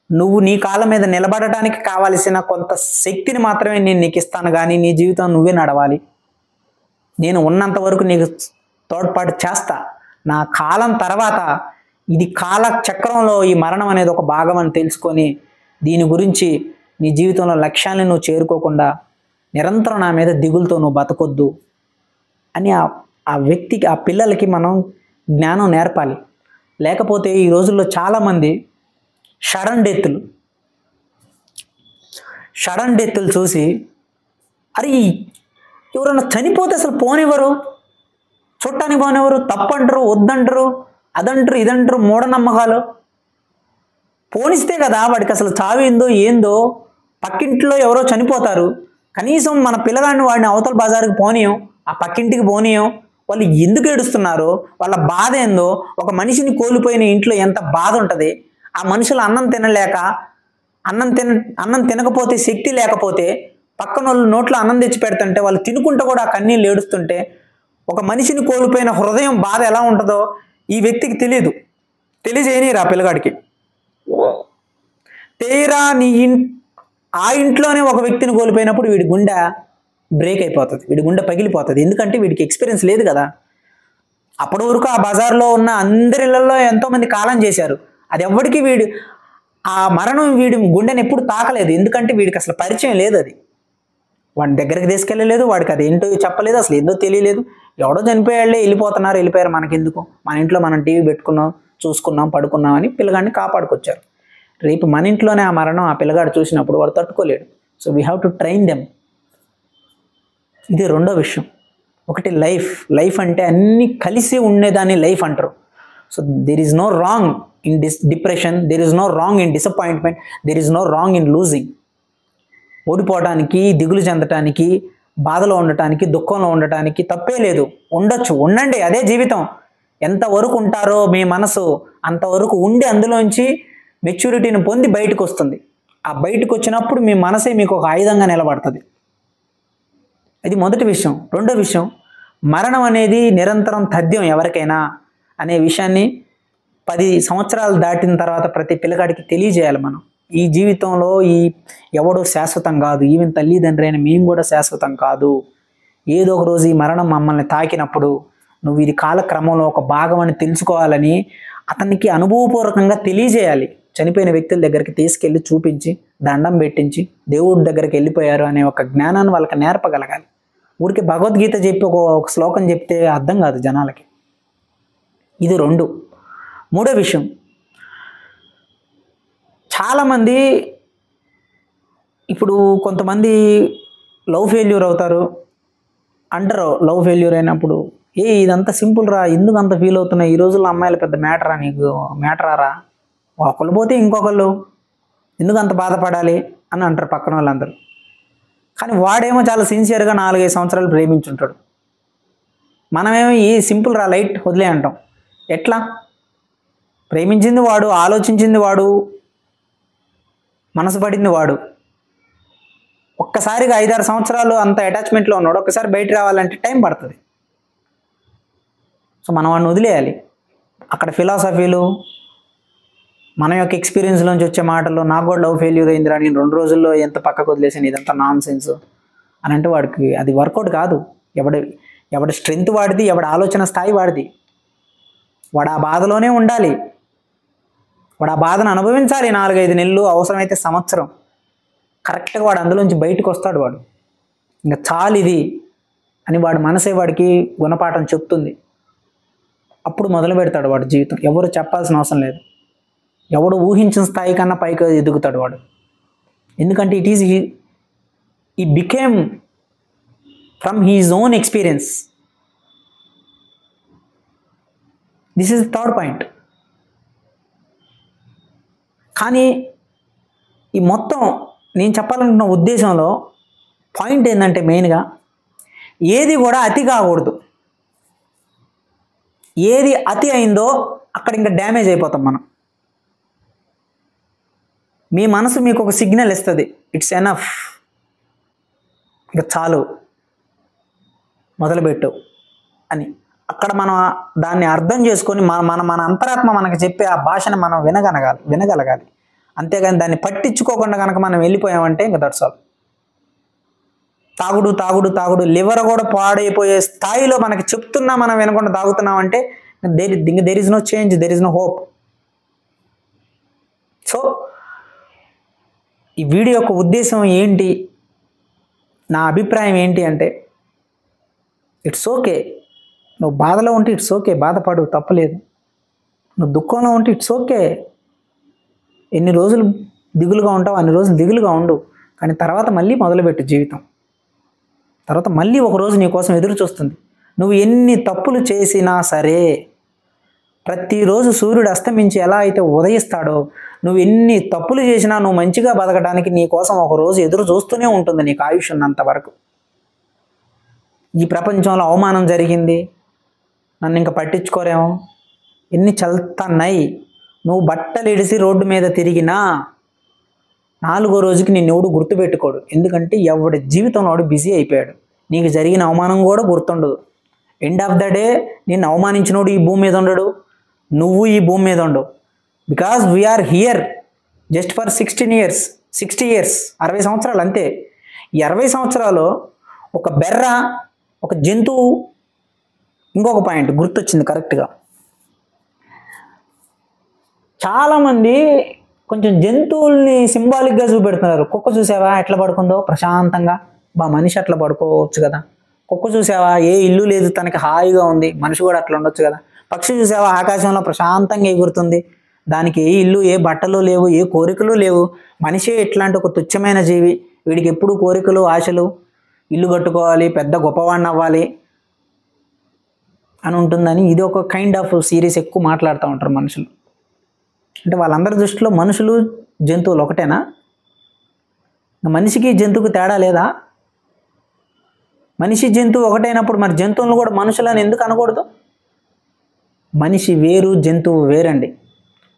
నువ్వు నీ కాళ్ళ మీద నిలబడటానికి కావాల్సిన కొంత శక్తిని మాత్రమే నేను నీకు ఇస్తాను, కానీ నీ జీవితం నువ్వే నడవాలి. నేను ఉన్నంత వరకు నీకు తోడ్పాటు చేస్తా. నా కాలం తర్వాత ఇది కాల చక్రంలో ఈ మరణం అనేది ఒక భాగం అని తెలుసుకొని దీని గురించి నీ జీవితంలో లక్ష్యాన్ని నువ్వు చేరుకోకుండా నిరంతరం నా మీద దిగులతో నువ్వు బతకొద్దు అని ఆ ఆ వ్యక్తికి, ఆ పిల్లలకి మనం జ్ఞానం నేర్పాలి. లేకపోతే ఈ రోజుల్లో చాలామంది సడన్ డెత్తులు చూసి, అరే ఎవరన్నా చనిపోతే అసలు పోనివ్వరు, చుట్టానికి పోనివ్వరు, తప్పంటారు, వద్దంటారు, అదంటారు, ఇదంటారు, మూఢనమ్మకాలు. పోనిస్తే కదా వాడికి అసలు చావేందో ఏందో. పక్కింట్లో ఎవరో చనిపోతారు, కనీసం మన పిల్లగాడిని వాడిని అవతల బజారుకి పోనీయం, ఆ పక్కింటికి పోనీయం. వాళ్ళు ఎందుకు ఏడుస్తున్నారో, వాళ్ళ బాధ ఏందో, ఒక మనిషిని కోల్పోయిన ఇంట్లో ఎంత బాధ ఉంటుంది. ఆ మనుషులు అన్నం తినకపోతే, శక్తి లేకపోతే, పక్కన వాళ్ళు నోట్లో అన్నం తెచ్చి పెడుతుంటే వాళ్ళు తినుకుంటూ కూడా ఆ కన్నీళ్ళు ఏడుస్తుంటే, ఒక మనిషిని కోల్పోయిన హృదయం బాధ ఎలా ఉంటుందో ఈ వ్యక్తికి తెలియజేయనిరా పిల్లగాడికి. తీరా ఆ ఇంట్లోనే ఒక వ్యక్తిని కోల్పోయినప్పుడు వీడి గుండె బ్రేక్ అయిపోతుంది, వీడి గుండె పగిలిపోతుంది. ఎందుకంటే వీడికి ఎక్స్పీరియన్స్ లేదు కదా. అప్పటి వరకు ఆ బజార్లో ఉన్న అందరిళ్ళల్లో ఎంతోమంది కాలం చేశారు. అది ఎవ్వడికి ఆ మరణం వీడి గుండెని ఎప్పుడు తాకలేదు. ఎందుకంటే వీడికి అసలు పరిచయం లేదు. అది వాడి దగ్గరికి తీసుకెళ్ళలేదు, వాడికి అది ఏంటో చెప్పలేదు, అసలు ఏందో తెలియలేదు. ఎవడో చనిపోయాళ్ళే, వెళ్ళిపోయారు, మనకెందుకు, మన ఇంట్లో మనం టీవీ పెట్టుకున్నాం, చూసుకున్నాం, పడుకున్నాం అని పిల్లగాడిని కాపాడుకొచ్చారు. రేపు మన ఇంట్లోనే ఆ మరణం ఆ పిల్లగాడు చూసినప్పుడు వాడు తట్టుకోలేడు. So we have to train them. ఇది రెండో విషయం. ఒకటి లైఫ్ అంటే అన్నీ కలిసి ఉండేదాన్ని లైఫ్ అంటారు. So there is no wrong in depression, there is no wrong in disappointment, there is no wrong in losing. ఓడిపోవడానికి, దిగులు చెందటానికి, బాధలో ఉండటానికి, దుఃఖంలో ఉండటానికి తప్పే లేదు. ఉండొచ్చు, ఉండండి, అదే జీవితం. ఎంతవరకు ఉంటారో మీ మనసు అంతవరకు ఉండి అందులోంచి మెచ్యూరిటీని పొంది బయటకు వస్తుంది. ఆ బయటకు వచ్చినప్పుడు మీ మనసే మీకు ఒక ఆయుధంగా నిలబడుతుంది. ఇది మొదటి విషయం. రెండో విషయం, మరణం అనేది నిరంతరం తథ్యం ఎవరికైనా అనే విషయాన్ని 10 సంవత్సరాలు దాటిన తర్వాత ప్రతి పిల్లగాడికి తెలియజేయాలి మనం. ఈ జీవితంలో ఎవడో శాశ్వతం కాదు, ఈవెన్ తల్లిదండ్రి అయిన మేము కూడా శాశ్వతం కాదు. ఏదో ఒక రోజు ఈ మరణం మమ్మల్ని తాకినప్పుడు నువ్వు ఇది కాలక్రమంలో ఒక భాగం అని తెలుసుకోవాలని అతనికి అనుభవపూర్వకంగా తెలియజేయాలి. చనిపోయిన వ్యక్తుల దగ్గరికి తీసుకెళ్ళి చూపించి, దండం పెట్టించి, దేవుడి దగ్గరికి వెళ్ళిపోయారు అనే ఒక జ్ఞానాన్ని వాళ్ళకి నేర్పగలగాలి. ఊరికి భగవద్గీత చెప్పి ఒక శ్లోకం చెప్తే అర్థం కాదు జనాలకి. ఇది 2. మూడో విషయం, చాలామంది ఇప్పుడు కొంతమంది లవ్ ఫెయిల్యూర్ అవుతారు అంటారు. లవ్ ఫెయిల్యూర్ అయినప్పుడు ఇదంతా సింపుల్ రా, ఎందుకు అంత ఫీల్ అవుతున్నాయి, ఈ రోజుల్లో అమ్మాయిలు పెద్ద మ్యాటరా, నీకు మ్యాటరారా, ఒకళ్ళు పోతే ఇంకొకళ్ళు, ఎందుకు అంత బాధపడాలి అని అంటారు పక్కన వాళ్ళందరూ. కానీ వాడేమో చాలా సిన్సియర్గా 4-5 సంవత్సరాలు ప్రేమించుంటాడు. మనమేమో సింపుల్ రా, లైట్ వదిలే అంటాం. ఎట్లా? ప్రేమించింది వాడు, ఆలోచించింది వాడు, మనసు పడింది వాడు. ఒక్కసారిగా 5-6 సంవత్సరాలు అంత అటాచ్మెంట్లో ఉన్నాడు, ఒక్కసారి బయట రావాలంటే టైం పడుతుంది. సో మనం వాడిని వదిలేయాలి. అక్కడ ఫిలాసఫీలు, మన యొక్క ఎక్స్పీరియన్స్లోంచి వచ్చే మాటలు, నాకు కూడా లవ్ ఫెయిల్యూర్ అయిందిరా, నేను 2 రోజుల్లో ఎంత పక్కకు వదిలేసాను, ఇదంతా నాన్ సెన్స్ అని అంటే వాడికి అది వర్కౌట్ కాదు. ఎవడి స్ట్రెంగ్త్ వాడిది, ఎవడి ఆలోచన స్థాయి వాడిది. వాడు ఆ బాధలోనే ఉండాలి, వాడు ఆ బాధను అనుభవించాలి 4-5 నెలలు, అవసరమైతే సంవత్సరం. కరెక్ట్గా వాడు అందులోంచి బయటకు వస్తాడు. వాడు ఇంకా చాలు ఇది అని వాడి మనసే వాడికి గుణపాఠం చెప్తుంది. అప్పుడు మొదలు పెడతాడు వాడు జీవితం. ఎవరు చెప్పాల్సిన అవసరం లేదు. ఎవడు ఊహించిన స్థాయి కన్నా పైకి ఎదుగుతాడు వాడు. ఎందుకంటే he became from his own experience. This is third point. కానీ ఈ మొత్తం నేను చెప్పాలనుకున్న ఉద్దేశంలో పాయింట్ ఏంటంటే మెయిన్గా ఏది కూడా అతి కాకూడదు. ఏది అతి అయిందో అక్కడ ఇంకా డ్యామేజ్ అయిపోతాం మనం. మీ మనసు మీకు ఒక సిగ్నల్ ఇస్తుంది, ఇట్స్ ఎనఫ్, ఇక చాలు, మొదలుపెట్టు అని. అక్కడ మనం దాన్ని అర్థం చేసుకొని మన అంతరాత్మ మనకు చెప్పే ఆ భాషను మనం వినగలగాలి. అంతేగాని దాన్ని పట్టించుకోకుండా కనుక మనం వెళ్ళిపోయామంటే ఇంకా దట్స్ ఆల్. తాగుడు లివర్ కూడా పాడైపోయే స్థాయిలో మనకి చెప్తున్నా మనం వినకుండా తాగుతున్నామంటే there is no change, there is no hope. So ఈ వీడియో యొక్క ఉద్దేశం ఏంటి, నా అభిప్రాయం ఏంటి అంటే, ఇట్స్ ఓకే నువ్వు బాధలో ఉంటే ఇట్స్ ఓకే, బాధపడు, తప్పలేదు. నువ్వు దుఃఖంలో ఉంటే ఇట్స్ ఓకే, ఎన్ని రోజులు దిగులుగా ఉంటావు అన్ని రోజులు దిగులుగా ఉండు. కానీ తర్వాత మళ్ళీ మొదలుపెట్టు జీవితం. తర్వాత మళ్ళీ ఒకరోజు నీ కోసం ఎదురు చూస్తుంది. నువ్వు ఎన్ని తప్పులు చేసినా సరే, ప్రతిరోజు సూర్యుడు అస్తమించి ఎలా అయితే ఉదయిస్తాడో, నువ్వు ఎన్ని తప్పులు చేసినా నువ్వు మంచిగా బతకడానికి నీ కోసం ఒకరోజు ఎదురు చూస్తూనే ఉంటుంది నీకు ఆయుష్ ఉన్నంత వరకు. ఈ ప్రపంచంలో అవమానం జరిగింది, నన్ను ఇంకా పట్టించుకోరేమో, ఎన్ని చల్తన్నాయి. నువ్వు బట్టలు ఇడిసి రోడ్డు మీద తిరిగినా 4వ రోజుకి నిన్ను ఎవడు గుర్తుపెట్టుకోడు. ఎందుకంటే ఎవడి జీవితంలో వాడు బిజీ అయిపోయాడు. నీకు జరిగిన అవమానం కూడా గుర్తుండదు. ఎండ్ ఆఫ్ ద డే నిన్ను అవమానించినోడు ఈ భూమి మీద ఉండడు, నువ్వు ఈ భూమి మీద ఉండవు. Because we are here just for 60 years 60 సంవత్సరాలు అంతే. ఈ 60 సంవత్సరాలు ఒక బెర్ర, ఒక జంతువు. ఇంకొక పాయింట్ గుర్తొచ్చింది కరెక్ట్గా, చాలామంది కొంచెం జంతువుల్ని సింబాలిక్గా చూపెడుతున్నారు. కుక్క చూసావా ఎట్లా పడుకుందో ప్రశాంతంగా, మనిషి అట్లా పడుకోవచ్చు కదా. కుక్క చూసావా ఏ ఇల్లు లేదు, తనకి హాయిగా ఉంది, మనిషి కూడా అట్లా ఉండొచ్చు కదా. పక్షి చూసావా ఆకాశంలో ప్రశాంతంగా ఎగురుతుంది, దానికి ఏ ఇల్లు ఏ బట్టలు లేవు, ఏ కోరికలు లేవు. మనిషే ఇట్లాంటి ఒక తుచ్చమైన జీవి, వీడికి ఎప్పుడు కోరికలు ఆశలు, ఇల్లు కట్టుకోవాలి, పెద్ద గొప్పవాడిని అవ్వాలి అని ఉంటుందని ఇది ఒక కైండ్ ఆఫ్ సిరీస్ ఎక్కువ మాట్లాడుతూ ఉంటారు మనుషులు. అంటే వాళ్ళందరి దృష్టిలో మనుషులు జంతువులు ఒకటేనా? మనిషికి జంతువుకి తేడా లేదా? మనిషి జంతువు ఒకటైనప్పుడు మరి జంతువులను కూడా మనుషులని ఎందుకు అనకూడదు? మనిషి వేరు, జంతువు వేరండి.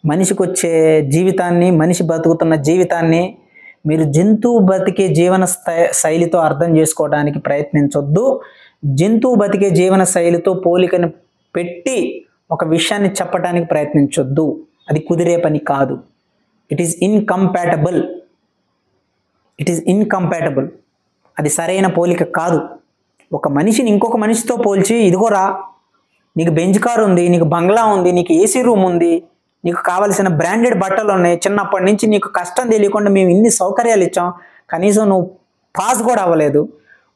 మనిషికి వచ్చే జీవితాన్ని, మనిషి బతుకుతున్న జీవితాన్ని మీరు జంతువు బతికే జీవన శైలితో అర్థం చేసుకోవడానికి ప్రయత్నించొద్దు. జంతువు బతికే జీవన శైలితో పోలికని పెట్టి ఒక విషయాన్ని చెప్పడానికి ప్రయత్నించొద్దు. అది కుదిరే పని కాదు. It is incompatible. అది సరైన పోలిక కాదు. ఒక మనిషిని ఇంకొక మనిషితో పోల్చి, ఇదిగోరా నీకు బెంచ్ కార్ ఉంది, నీకు బంగ్లా ఉంది, నీకు ఏసీ రూమ్ ఉంది, నీకు కావాల్సిన బ్రాండెడ్ బట్టలు ఉన్నాయి, చిన్నప్పటి నుంచి నీకు కష్టం తెలియకుండా మేము ఇన్ని సౌకర్యాలు ఇచ్చాం, కనీసం నువ్వు పాస్ కూడా అవ్వలేదు.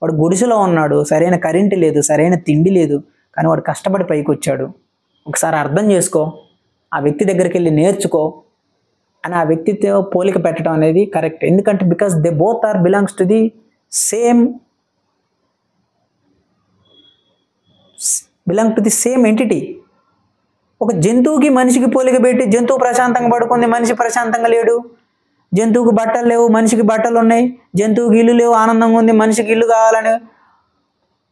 వాడు గుడిసెలో ఉన్నాడు, సరైన కరెంటు లేదు, సరైన తిండి లేదు, కానీ వాడు కష్టపడి పైకి వచ్చాడు. ఒకసారి అర్థం చేసుకో, ఆ వ్యక్తి దగ్గరికి వెళ్ళి నేర్చుకో అని ఆ వ్యక్తితో పోలిక పెట్టడం అనేది కరెక్ట్. ఎందుకంటే because they both are belongs to the same entity. ఒక జంతువుకి మనిషికి పోలిక పెట్టి జంతువు ప్రశాంతంగా పడుకుంది, మనిషి ప్రశాంతంగా లేడు. జంతువుకి బట్టలు లేవు, మనిషికి బట్టలు ఉన్నాయి. జంతువుకి ఇల్లు లేవు, ఆనందంగా ఉంది, మనిషికి ఇల్లు కావాలని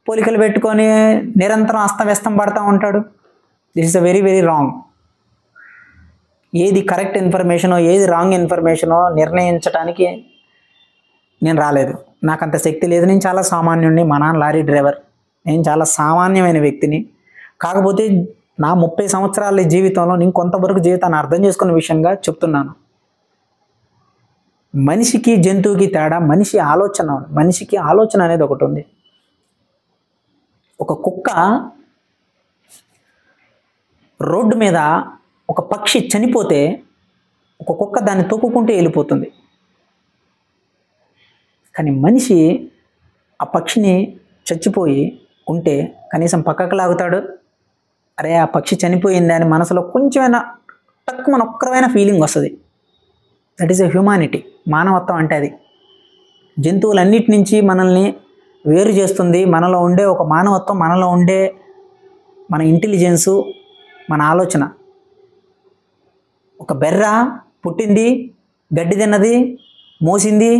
పోలికలు పెట్టుకొని నిరంతరం అస్తవ్యస్తం పడుతూ ఉంటాడు. This is a very very wrong. ఏది కరెక్ట్ ఇన్ఫర్మేషనో ఏది రాంగ్ ఇన్ఫర్మేషనో నిర్ణయించడానికి నేను రాలేదు. నాకు అంత శక్తి లేదు. నేను చాలా సామాన్యుడిని. మా నాన్న లారీ డ్రైవర్. నేను చాలా సామాన్యమైన వ్యక్తిని. కాకపోతే నా 30 సంవత్సరాల జీవితంలో నేను కొంతవరకు జీవితాన్ని అర్థం చేసుకున్న విషయంగా చెప్తున్నాను. మనిషికి జంతువుకి తేడా మనిషికి ఆలోచన అనేది ఒకటి ఉంది. ఒక కుక్క రోడ్డు మీద ఒక పక్షి చనిపోతే ఒక కుక్క దాన్ని తొక్కుకుంటూ వెళ్ళిపోతుంది. కానీ మనిషి ఆ పక్షిని చచ్చిపోయి ఉంటే కనీసం పక్కకు లాగుతాడు. అరే ఆ పక్షి చనిపోయింది అని మనసులో కొంచెమైనా తక్కువ ఒక్కరమైన ఫీలింగ్ వస్తుంది. That is a humanity. మానవత్వం అంటే అది. జంతువులన్నిటి నుంచి మనల్ని వేరు చేస్తుంది మనలో ఉండే ఒక మానవత్వం, మనలో ఉండే మన ఇంటెలిజెన్సు, మన ఆలోచన. ఒక బెర్ర పుట్టింది, గడ్డి తిన్నది, మోసింది,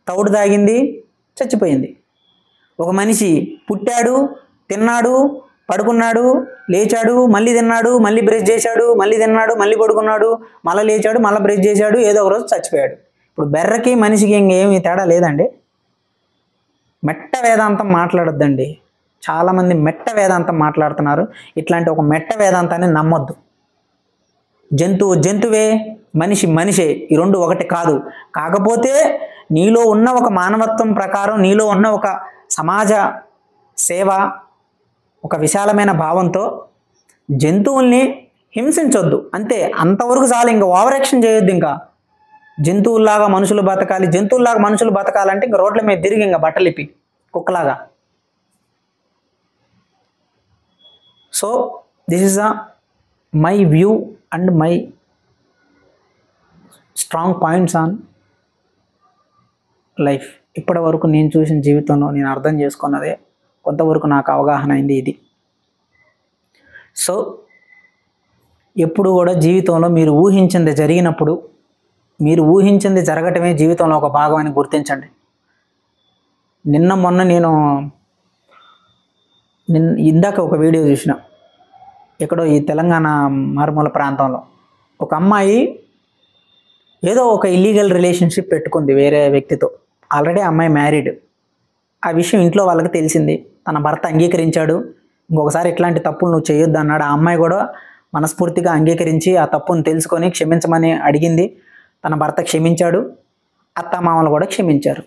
తౌడు తాగింది, చచ్చిపోయింది. ఒక మనిషి పుట్టాడు, తిన్నాడు, పడుకున్నాడు, లేచాడు, మళ్ళీ తిన్నాడు, మళ్ళీ బ్రష్ చేశాడు, మళ్ళీ తిన్నాడు, మళ్ళీ పడుకున్నాడు, మళ్ళీ లేచాడు, మళ్ళీ బ్రష్ చేశాడు, ఏదో ఒక రోజు చచ్చిపోయాడు. ఇప్పుడు బెర్రకి మనిషికి ఇంకేమీ తేడా లేదండి. మెట్ట వేదాంతం మాట్లాడొద్దండి. చాలామంది మెట్ట వేదాంతం మాట్లాడుతున్నారు. ఇట్లాంటి ఒక మెట్ట వేదాంతాన్ని నమ్మొద్దు. జంతువు జంతువే, మనిషి మనిషే. ఈ రెండు ఒకటి కాదు. కాకపోతే నీలో ఉన్న ఒక మానవత్వం ప్రకారం, నీలో ఉన్న ఒక సమాజ సేవ, ఒక విశాలమైన భావంతో జంతువుల్ని హింసించొద్దు అంతే. అంతవరకు చాలు. ఇంకా ఓవర్ యాక్షన్ చేయొద్దు. ఇంకా జంతువుల్లాగా మనుషులు బతకాలి, జంతువుల్లాగా మనుషులు బతకాలంటే ఇంకా రోడ్ల మీద తిరిగి ఇంకా బట్టలిప్పి కుక్కలాగా so this is my view and my strong points on life. ఇప్పటి వరకు నేను చూసిన జీవితంలో నేను అర్థం చేసుకున్నదే, కొంతవరకు నాకు అవగాహన అయింది ఇది. సో ఎప్పుడు కూడా జీవితంలో మీరు ఊహించింది జరిగినప్పుడు, మీరు ఊహించింది జరగటమే జీవితంలో ఒక భాగం అని గుర్తించండి. మొన్న నేను ఇందాక ఒక వీడియో చూసిన, ఎక్కడో ఈ తెలంగాణ మారుమూల ప్రాంతంలో ఒక అమ్మాయి ఏదో ఒక ఇల్లీగల్ రిలేషన్షిప్ పెట్టుకుంది వేరే వ్యక్తితో. ఆల్రెడీ అమ్మాయి మ్యారీడ్. ఆ విషయం ఇంట్లో వాళ్ళకి తెలిసింది. తన భర్త అంగీకరించాడు, ఇంకొకసారి ఇట్లాంటి తప్పులు నువ్వు చేయొద్దు అన్నాడు. ఆ అమ్మాయి కూడా మనస్ఫూర్తిగా అంగీకరించి ఆ తప్పును తెలుసుకొని క్షమించమని అడిగింది. తన భర్త క్షమించాడు, అత్తమామలు కూడా క్షమించారు.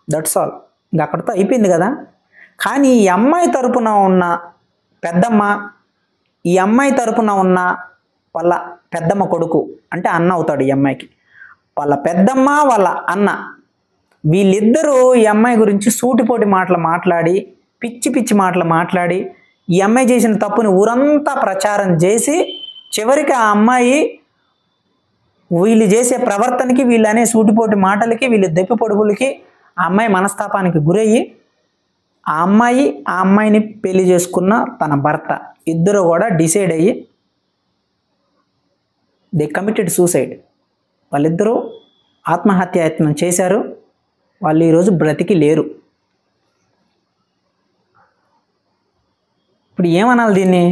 That's all. ఇంక అక్కడితో అయిపోయింది కదా. కానీ ఈ అమ్మాయి తరపున ఉన్న పెద్దమ్మ, ఈ అమ్మాయి తరపున ఉన్న వాళ్ళ పెద్దమ్మ కొడుకు అంటే అన్న అవుతాడు ఈ అమ్మాయికి, వాళ్ళ పెద్దమ్మ వాళ్ళ అన్న, వీళ్ళిద్దరూ ఈ అమ్మాయి గురించి సూటిపోటి మాటలు మాట్లాడి, పిచ్చి పిచ్చి మాటలు మాట్లాడి, ఈ అమ్మాయి చేసిన తప్పుని ఊరంతా ప్రచారం చేసి, చివరికి ఆ అమ్మాయి వీళ్ళు చేసే ప్రవర్తనకి, వీళ్ళు అనే సూటిపోటి మాటలకి, వీళ్ళు దెప్పి పొడుగులకి ఆ అమ్మాయి మనస్తాపానికి గురయ్యి, ఆ అమ్మాయిని పెళ్లి చేసుకున్న తన భర్త ఇద్దరు కూడా డిసైడ్ అయ్యి దే కమిటెడ్ సూసైడ్. వాళ్ళిద్దరూ ఆత్మహత్యాయత్నం చేశారు. వాళ్ళు ఈరోజు బ్రతికి లేరు. ఇప్పుడు ఏమనాలి దీన్ని?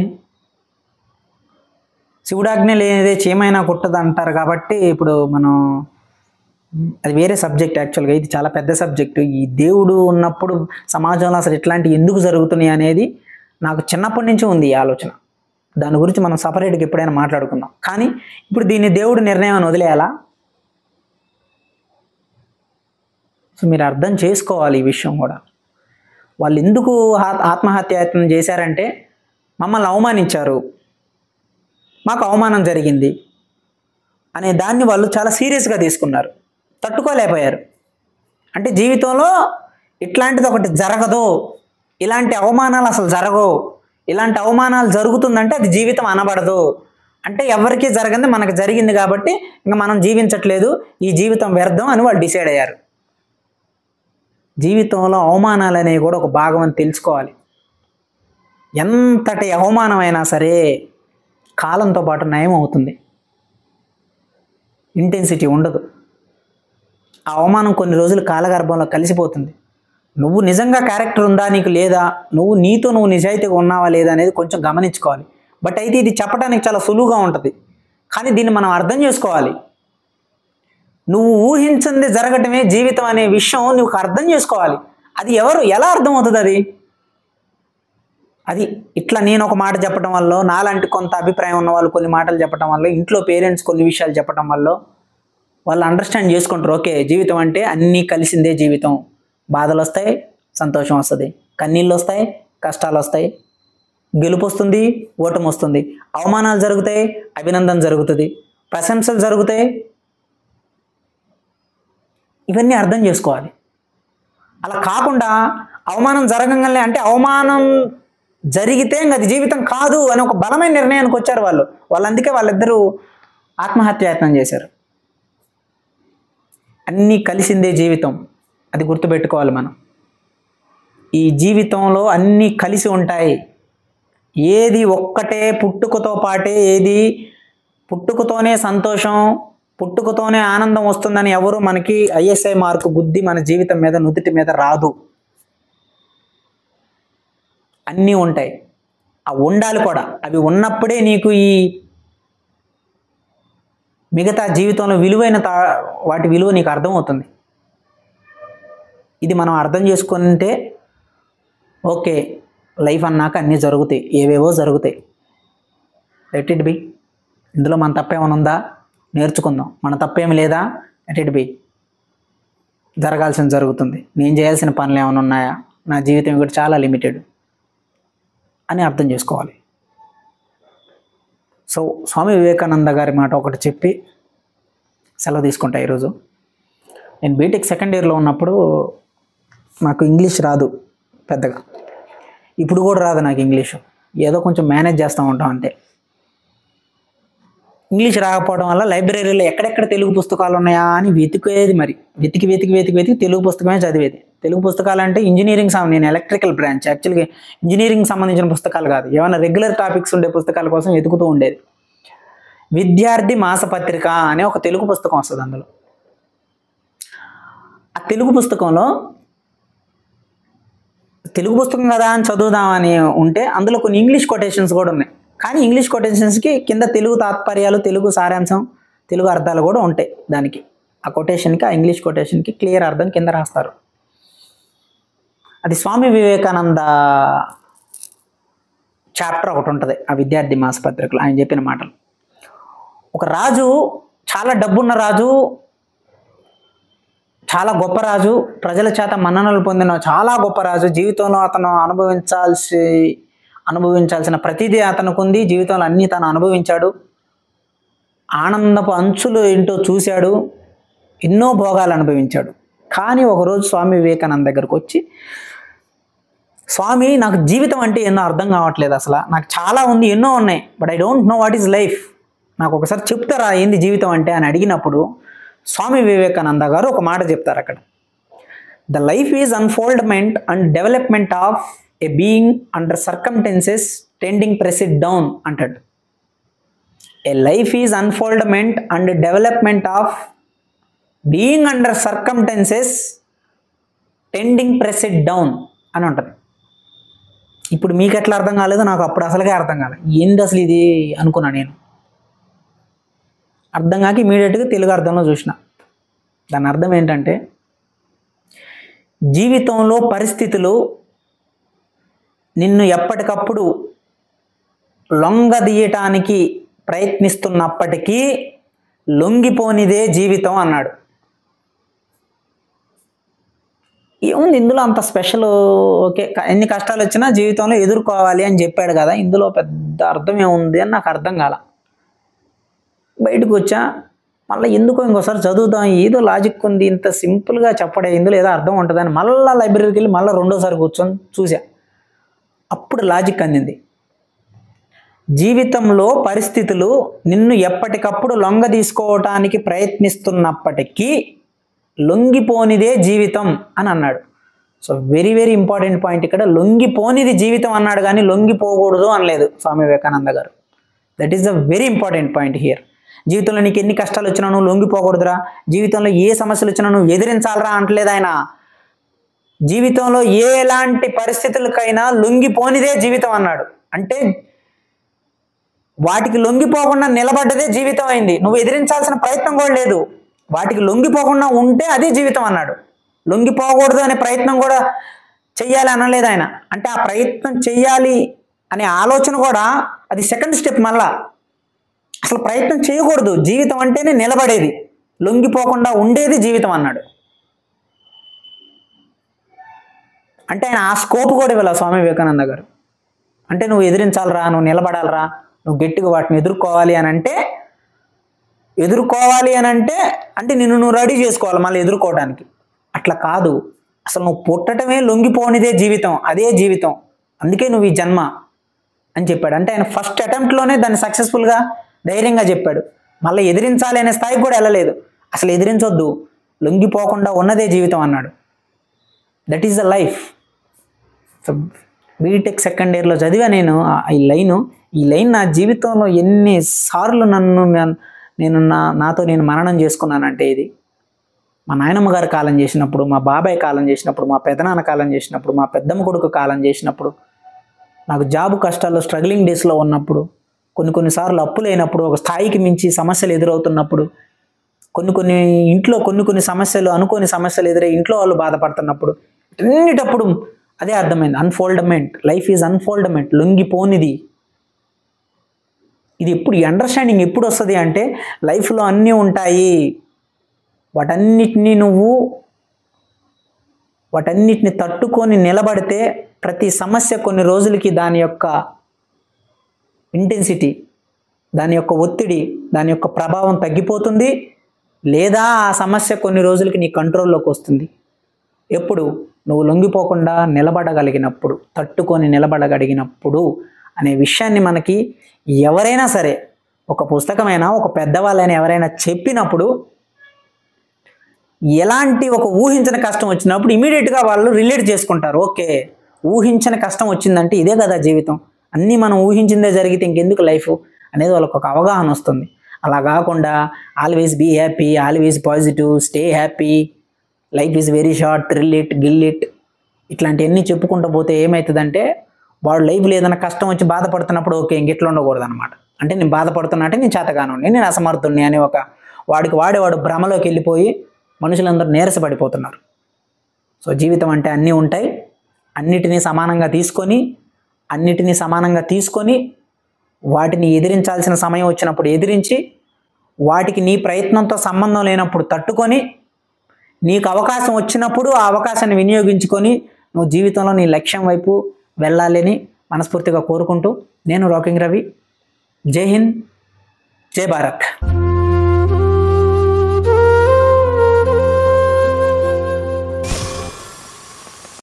శివుడాజ్ఞ లేనిదే చీమైనా కుట్టదు అంటారు కాబట్టి ఇప్పుడు మనం అది వేరే సబ్జెక్ట్. యాక్చువల్గా ఇది చాలా పెద్ద సబ్జెక్టు. ఈ దేవుడు ఉన్నప్పుడు సమాజంలో అసలు ఇట్లాంటివి ఎందుకు జరుగుతున్నాయి అనేది నాకు చిన్నప్పటి నుంచి ఉంది ఈ ఆలోచన. దాని గురించి మనం సపరేట్గా ఎప్పుడైనా మాట్లాడుకుందాం. కానీ ఇప్పుడు దీన్ని దేవుడు నిర్ణయం అని వదిలేయాలా? సో మీరు అర్థం చేసుకోవాలి ఈ విషయం కూడా. వాళ్ళు ఎందుకు ఆత్మహత్యాయత్నం చేశారంటే, మమ్మల్ని అవమానించారు, మాకు అవమానం జరిగింది అనే దాన్ని వాళ్ళు చాలా సీరియస్గా తీసుకున్నారు, తట్టుకోలేకపోయారు. అంటే జీవితంలో ఇట్లాంటిది ఒకటి జరగదు, ఇలాంటి అవమానాలు అసలు జరగవు, ఇలాంటి అవమానాలు జరుగుతుందంటే అది జీవితం అనబడదు, అంటే ఎవరికీ జరగంది మనకు జరిగింది కాబట్టి ఇంకా మనం జీవించట్లేదు, ఈ జీవితం వ్యర్థం అని వాళ్ళు డిసైడ్ అయ్యారు. జీవితంలో అవమానాలు అనేవి కూడా ఒక భాగం అని తెలుసుకోవాలి. ఎంతటి అవమానమైనా సరే కాలంతో పాటు నయం అవుతుంది, ఇంటెన్సిటీ ఉండదు. ఆ అవమానం కొన్ని రోజులు కాలగర్భంలో కలిసిపోతుంది. నువ్వు నిజంగా క్యారెక్టర్ ఉందా నీకు లేదా, నువ్వు నిజాయితీగా ఉన్నావా లేదా అనేది కొంచెం గమనించుకోవాలి. బట్ అయితే ఇది చెప్పడానికి చాలా సులువుగా ఉంటుంది, కానీ దీన్ని మనం అర్థం చేసుకోవాలి. నువ్వు ఊహించింది జరగటమే జీవితం అనే విషయం నువ్వు అర్థం చేసుకోవాలి. అది ఎలా అర్థమవుతుంది? అది ఇట్లా నేను ఒక మాట చెప్పడం వల్ల, నాలాంటి కొంత అభిప్రాయం ఉన్న వాళ్ళు కొన్ని మాటలు చెప్పడం వల్ల, ఇంట్లో పేరెంట్స్ కొన్ని విషయాలు చెప్పడం వల్ల వాళ్ళు అండర్స్టాండ్ చేసుకుంటారు. ఓకే, జీవితం అంటే అన్నీ కలిసిందే జీవితం. బాధలు వస్తాయి, సంతోషం వస్తుంది, కన్నీళ్ళు వస్తాయి, కష్టాలు వస్తాయి, గెలుపు వస్తుంది, ఓటమి వస్తుంది, అవమానాలు జరుగుతాయి, అభినందన జరుగుతుంది, ప్రశంసలు జరుగుతాయి. ఇవన్నీ అర్థం చేసుకోవాలి. అలా కాకుండా అవమానం జరగంగానే అంటే అవమానం జరిగితే అది జీవితం కాదు అని ఒక బలమైన నిర్ణయానికి వచ్చారు వాళ్ళు. అందుకే వాళ్ళిద్దరూ ఆత్మహత్యాయత్నం చేశారు. అన్నీ కలిసిందే జీవితం, అది గుర్తుపెట్టుకోవాలి మనం. ఈ జీవితంలో అన్నీ కలిసి ఉంటాయి. ఏది ఒక్కటే పుట్టుకతో పాటే, ఏది పుట్టుకతోనే సంతోషం, పుట్టుకతోనే ఆనందం వస్తుందని ఎవరు మనకి ఐఎస్ఐ మార్కు గుద్ది మన జీవితం మీద నుదుటి మీద రాదు. అన్నీ ఉంటాయి, అవి ఉండాలి కూడా. అవి ఉన్నప్పుడే నీకు ఈ మిగతా జీవితంలో విలువైన వాటి విలువ నీకు అర్థమవుతుంది. ఇది మనం అర్థం చేసుకుంటే ఓకే, లైఫ్ అన్నాక అన్నీ జరుగుతాయి, ఏవేవో జరుగుతాయి, లెట్ ఇట్ బి. ఇందులో మన తప్పేమైనా ఉందా? నేర్చుకుందాం. మన తప్పేమి లేదా? Let it be. జరగాల్సింది జరుగుతుంది. నేను చేయాల్సిన పనులు ఏమైనా ఉన్నాయా? నా జీవితం కూడా చాలా లిమిటెడ్ అని అర్థం చేసుకోవాలి. సో స్వామి వివేకానంద గారి మాట ఒకటి చెప్పి సెలవు తీసుకుంటా ఈరోజు. నేను బీటెక్ సెకండ్ ఇయర్లో ఉన్నప్పుడు నాకు ఇంగ్లీష్ రాదు పెద్దగా, ఇప్పుడు కూడా రాదు నాకు ఇంగ్లీషు. ఏదో కొంచెం మేనేజ్ చేస్తూ ఉంటాం అంతే. ఇంగ్లీష్ రాకపోవడం వల్ల లైబ్రరీలో ఎక్కడెక్కడ తెలుగు పుస్తకాలు ఉన్నాయా అని వెతికేది, మరి వెతికి తెలుగు పుస్తకమే చదివేది. తెలుగు పుస్తకాలు అంటే ఇంజనీరింగ్ నేను ఎలక్ట్రికల్ బ్రాంచ్, యాక్చువల్గా ఇంజనీరింగ్ సంబంధించిన పుస్తకాలు కాదు, ఏమైనా రెగ్యులర్ టాపిక్స్ ఉండే పుస్తకాల కోసం వెతుకుతూ ఉండేది. విద్యార్థి మాసపత్రిక అనే ఒక తెలుగు పుస్తకం వస్తుంది. అందులో ఆ తెలుగు పుస్తకంలో తెలుగు పుస్తకం కదా అని చదువుదామని ఉంటే అందులో కొన్ని ఇంగ్లీష్ కొటేషన్స్ కూడా ఉన్నాయి. కానీ ఇంగ్లీష్ కొటేషన్స్కి కింద తెలుగు తాత్పర్యాలు, తెలుగు సారాంశం, తెలుగు అర్థాలు కూడా ఉంటాయి. దానికి ఆ కొటేషన్కి, ఆ ఇంగ్లీష్ కొటేషన్కి క్లియర్ అర్థం కింద రాస్తారు. అది స్వామి వివేకానంద చాప్టర్ ఒకటి ఉంటుంది ఆ విద్యార్థి మాసపత్రికలో. ఆయన చెప్పిన మాటలు, ఒక రాజు, చాలా డబ్బున్న రాజు, చాలా గొప్ప రాజు, ప్రజల చేత మన్ననలు పొందిన చాలా గొప్ప రాజు, జీవితంలో అతను అనుభవించాల్సిన ప్రతిదీ అతనికి ఉంది, జీవితంలో అన్నీ తను అనుభవించాడు, ఆనందపు అంచులు ఏంటో చూశాడు, ఎన్నో భోగాలు అనుభవించాడు. కానీ ఒకరోజు స్వామి వివేకానంద దగ్గరకు వచ్చి, స్వామి నాకు జీవితం అంటే ఎన్నో అర్థం కావట్లేదు, అసలు నాకు చాలా ఉంది, ఎన్నో ఉన్నాయి, but I don't know what is life, నాకు ఒకసారి చెప్తారా ఏంది జీవితం అంటే అని అడిగినప్పుడు స్వామి వివేకానంద గారు ఒక మాట చెప్తారు అక్కడ. The life is unfoldment and development of a being under circumstances tending press it down అంటాడు. A life is unfoldment and development of being under circumstances tending press it down అని ఉంటుంది. ఇప్పుడు మీకు ఎట్లా అర్థం కాలేదు, నాకు అప్పుడు అసలుగా అర్థం కాలేదు, ఏంది అసలు ఇది అనుకున్నా. నేను అర్థం కాక ఇమీడియట్గా తెలుగు అర్థంలో చూసిన. దాని అర్థం ఏంటంటే, జీవితంలో పరిస్థితులు నిన్ను ఎప్పటికప్పుడు లొంగదీయటానికి ప్రయత్నిస్తున్నప్పటికీ లొంగిపోనిదే జీవితం అన్నాడు. ఏముంది ఇందులో అంత స్పెషల్? ఓకే, ఎన్ని కష్టాలు వచ్చినా జీవితంలో ఎదుర్కోవాలి అని చెప్పాడు కదా, ఇందులో పెద్ద అర్థం ఏముంది అని నాకు అర్థం కాల. బయటకు వచ్చా, మళ్ళీ ఎందుకో ఇంకోసారి చదువుతాం, ఏదో లాజిక్ ఉంది, ఇంత సింపుల్గా చెప్పడే, ఇందులో ఏదో అర్థం ఉంటుందని మళ్ళీ లైబ్రరీకి వెళ్ళి మళ్ళీ రెండోసారి కూర్చొని చూసా. అప్పుడు లాజిక్ అందింది. జీవితంలో పరిస్థితులు నిన్ను ఎప్పటికప్పుడు లొంగ తీసుకోవటానికి ప్రయత్నిస్తున్నప్పటికీ లొంగిపోనిదే జీవితం అని అన్నాడు. So very very important point ఇక్కడ. లొంగిపోనిది జీవితం అన్నాడు కానీ లొంగిపోకూడదు అనలేదు స్వామి వివేకానంద గారు. That is the very important point here. జీవితంలో నీకు ఎన్ని కష్టాలు వచ్చినా నువ్వు లొంగిపోకూడదురా, జీవితంలో ఏ సమస్యలు వచ్చినా నువ్వు ఎదిరించాలరా అంటలేదు ఆయన. జీవితంలో ఎలాంటి పరిస్థితులకైనా లొంగిపోనిదే జీవితం అన్నాడు. అంటే వాటికి లొంగిపోకుండా నిలబడ్డదే జీవితం అయింది. నువ్వు ఎదిరించాల్సిన ప్రయత్నం కూడా లేదు, వాటికి లొంగిపోకుండా ఉంటే అదే జీవితం అన్నాడు. లొంగిపోకూడదు అనే ప్రయత్నం కూడా చెయ్యాలి అనలేదు ఆయన. అంటే ఆ ప్రయత్నం చెయ్యాలి అనే ఆలోచన కూడా అది సెకండ్ స్టెప్. మళ్ళా అసలు ప్రయత్నం చేయకూడదు, జీవితం అంటేనే నిలబడేది, లొంగిపోకుండా ఉండేది జీవితం అన్నాడు. అంటే ఆయన ఆ స్కోప్ కూడా ఇవ్వాలి స్వామి వివేకానంద గారు. అంటే నువ్వు ఎదిరించాలరా, నువ్వు నిలబడాలరా, నువ్వు గట్టిగా వాటిని ఎదుర్కోవాలి అని అంటే అంటే నిన్ను నువ్వు రెడీ చేసుకోవాలి మళ్ళీ ఎదుర్కోవడానికి. అట్లా కాదు, అసలు నువ్వు పుట్టడమే లొంగిపోనిదే జీవితం, అదే జీవితం, అందుకే నువ్వు ఈ జన్మ అని చెప్పాడు. అంటే ఆయన ఫస్ట్ అటెంప్ట్లోనే దాన్ని సక్సెస్ఫుల్గా ధైర్యంగా చెప్పాడు. మళ్ళీ ఎదిరించాలి అనే స్థాయికి కూడా వెళ్ళలేదు. అసలు ఎదిరించొద్దు, లొంగిపోకుండా ఉన్నదే జీవితం అన్నాడు. That is the life. So BTech second ఇయర్లో చదివా నేను ఈ లైన్ నా జీవితంలో ఎన్నిసార్లు నాతో నేను మననం చేసుకున్నానంటే, ఇది మా నాయనమ్మ గారు కాలం చేసినప్పుడు, మా బాబాయ్ కాలం చేసినప్పుడు, మా పెదనాన్న కాలం చేసినప్పుడు, మా పెద్దమ్మ కొడుకు కాలం చేసినప్పుడు, నాకు జాబు కష్టాల్లో స్ట్రగ్లింగ్ డేస్లో ఉన్నప్పుడు, కొన్నిసార్లు అప్పులైనప్పుడు, ఒక స్థాయికి మించి సమస్యలు ఎదురవుతున్నప్పుడు, ఇంట్లో కొన్ని సమస్యలు, అనుకోని సమస్యలు ఎదురై ఇంట్లో వాళ్ళు బాధపడుతున్నప్పుడు, అన్నిటప్పుడు అదే అర్థమైంది. అన్ఫోల్డ్మెంట్, లైఫ్ ఈజ్ అన్ఫోల్డ్మెంట్, లొంగిపోనిది. ఇది ఎప్పుడు అండర్స్టాండింగ్ ఎప్పుడు వస్తుంది అంటే, లైఫ్లో అన్నీ ఉంటాయి, వాటన్నిటిని తట్టుకొని నిలబడితే ప్రతి సమస్య కొన్ని రోజులకి దాని యొక్క ఇంటెన్సిటీ, దాని యొక్క ఒత్తిడి, దాని యొక్క ప్రభావం తగ్గిపోతుంది, లేదా ఆ సమస్య కొన్ని రోజులకి నీ కంట్రోల్లోకి వస్తుంది. ఎప్పుడు? నువ్వు లొంగిపోకుండా నిలబడగలిగినప్పుడు, తట్టుకొని నిలబడగలిగినప్పుడు అనే విషయాన్ని మనకి ఎవరైనా సరే, ఒక పుస్తకమైనా ఒక పెద్దవాళ్ళైనా ఎవరైనా చెప్పినప్పుడు ఎలాంటి ఒక ఊహించిన కష్టం వచ్చినప్పుడు ఇమీడియట్గా వాళ్ళు రిలేట్ చేసుకుంటారు. ఓకే, ఊహించిన కష్టం వచ్చిందంటే ఇదే కదా జీవితం, అన్నీ మనం ఊహించిందే జరిగితే ఇంకెందుకు లైఫ్ అనేది వాళ్ళకు ఒక అవగాహన వస్తుంది. అలా కాకుండా always be happy, always positive, stay happy, life is very short, thrill it, grill it, ఇట్లాంటివన్నీ చెప్పుకుంటూ పోతే ఏమవుతుందంటే వాడు లైఫ్లో ఏదైనా కష్టం వచ్చి బాధపడుతున్నప్పుడు ఓకే ఇంకెట్లా ఉండకూడదు అనమాట. అంటే నేను బాధపడుతున్నా అంటే నేను చేతగానుండి, నేను అసమర్థుణ్ణి అని ఒక వాడు భ్రమలోకి వెళ్ళిపోయి మనుషులందరూ నీరసపడిపోతున్నారు. సో జీవితం అంటే అన్నీ ఉంటాయి, అన్నిటినీ సమానంగా తీసుకొని వాటిని ఎదిరించాల్సిన సమయం వచ్చినప్పుడు ఎదిరించి, వాటికి నీ ప్రయత్నంతో సంబంధం లేనప్పుడు తట్టుకొని, నీకు అవకాశం వచ్చినప్పుడు ఆ అవకాశాన్ని వినియోగించుకొని నువ్వు జీవితంలో నీ లక్ష్యం వైపు వెళ్ళాలని మనస్ఫూర్తిగా కోరుకుంటూ, నేను రాకింగ్ రవి. జై హింద్, జై భారత్.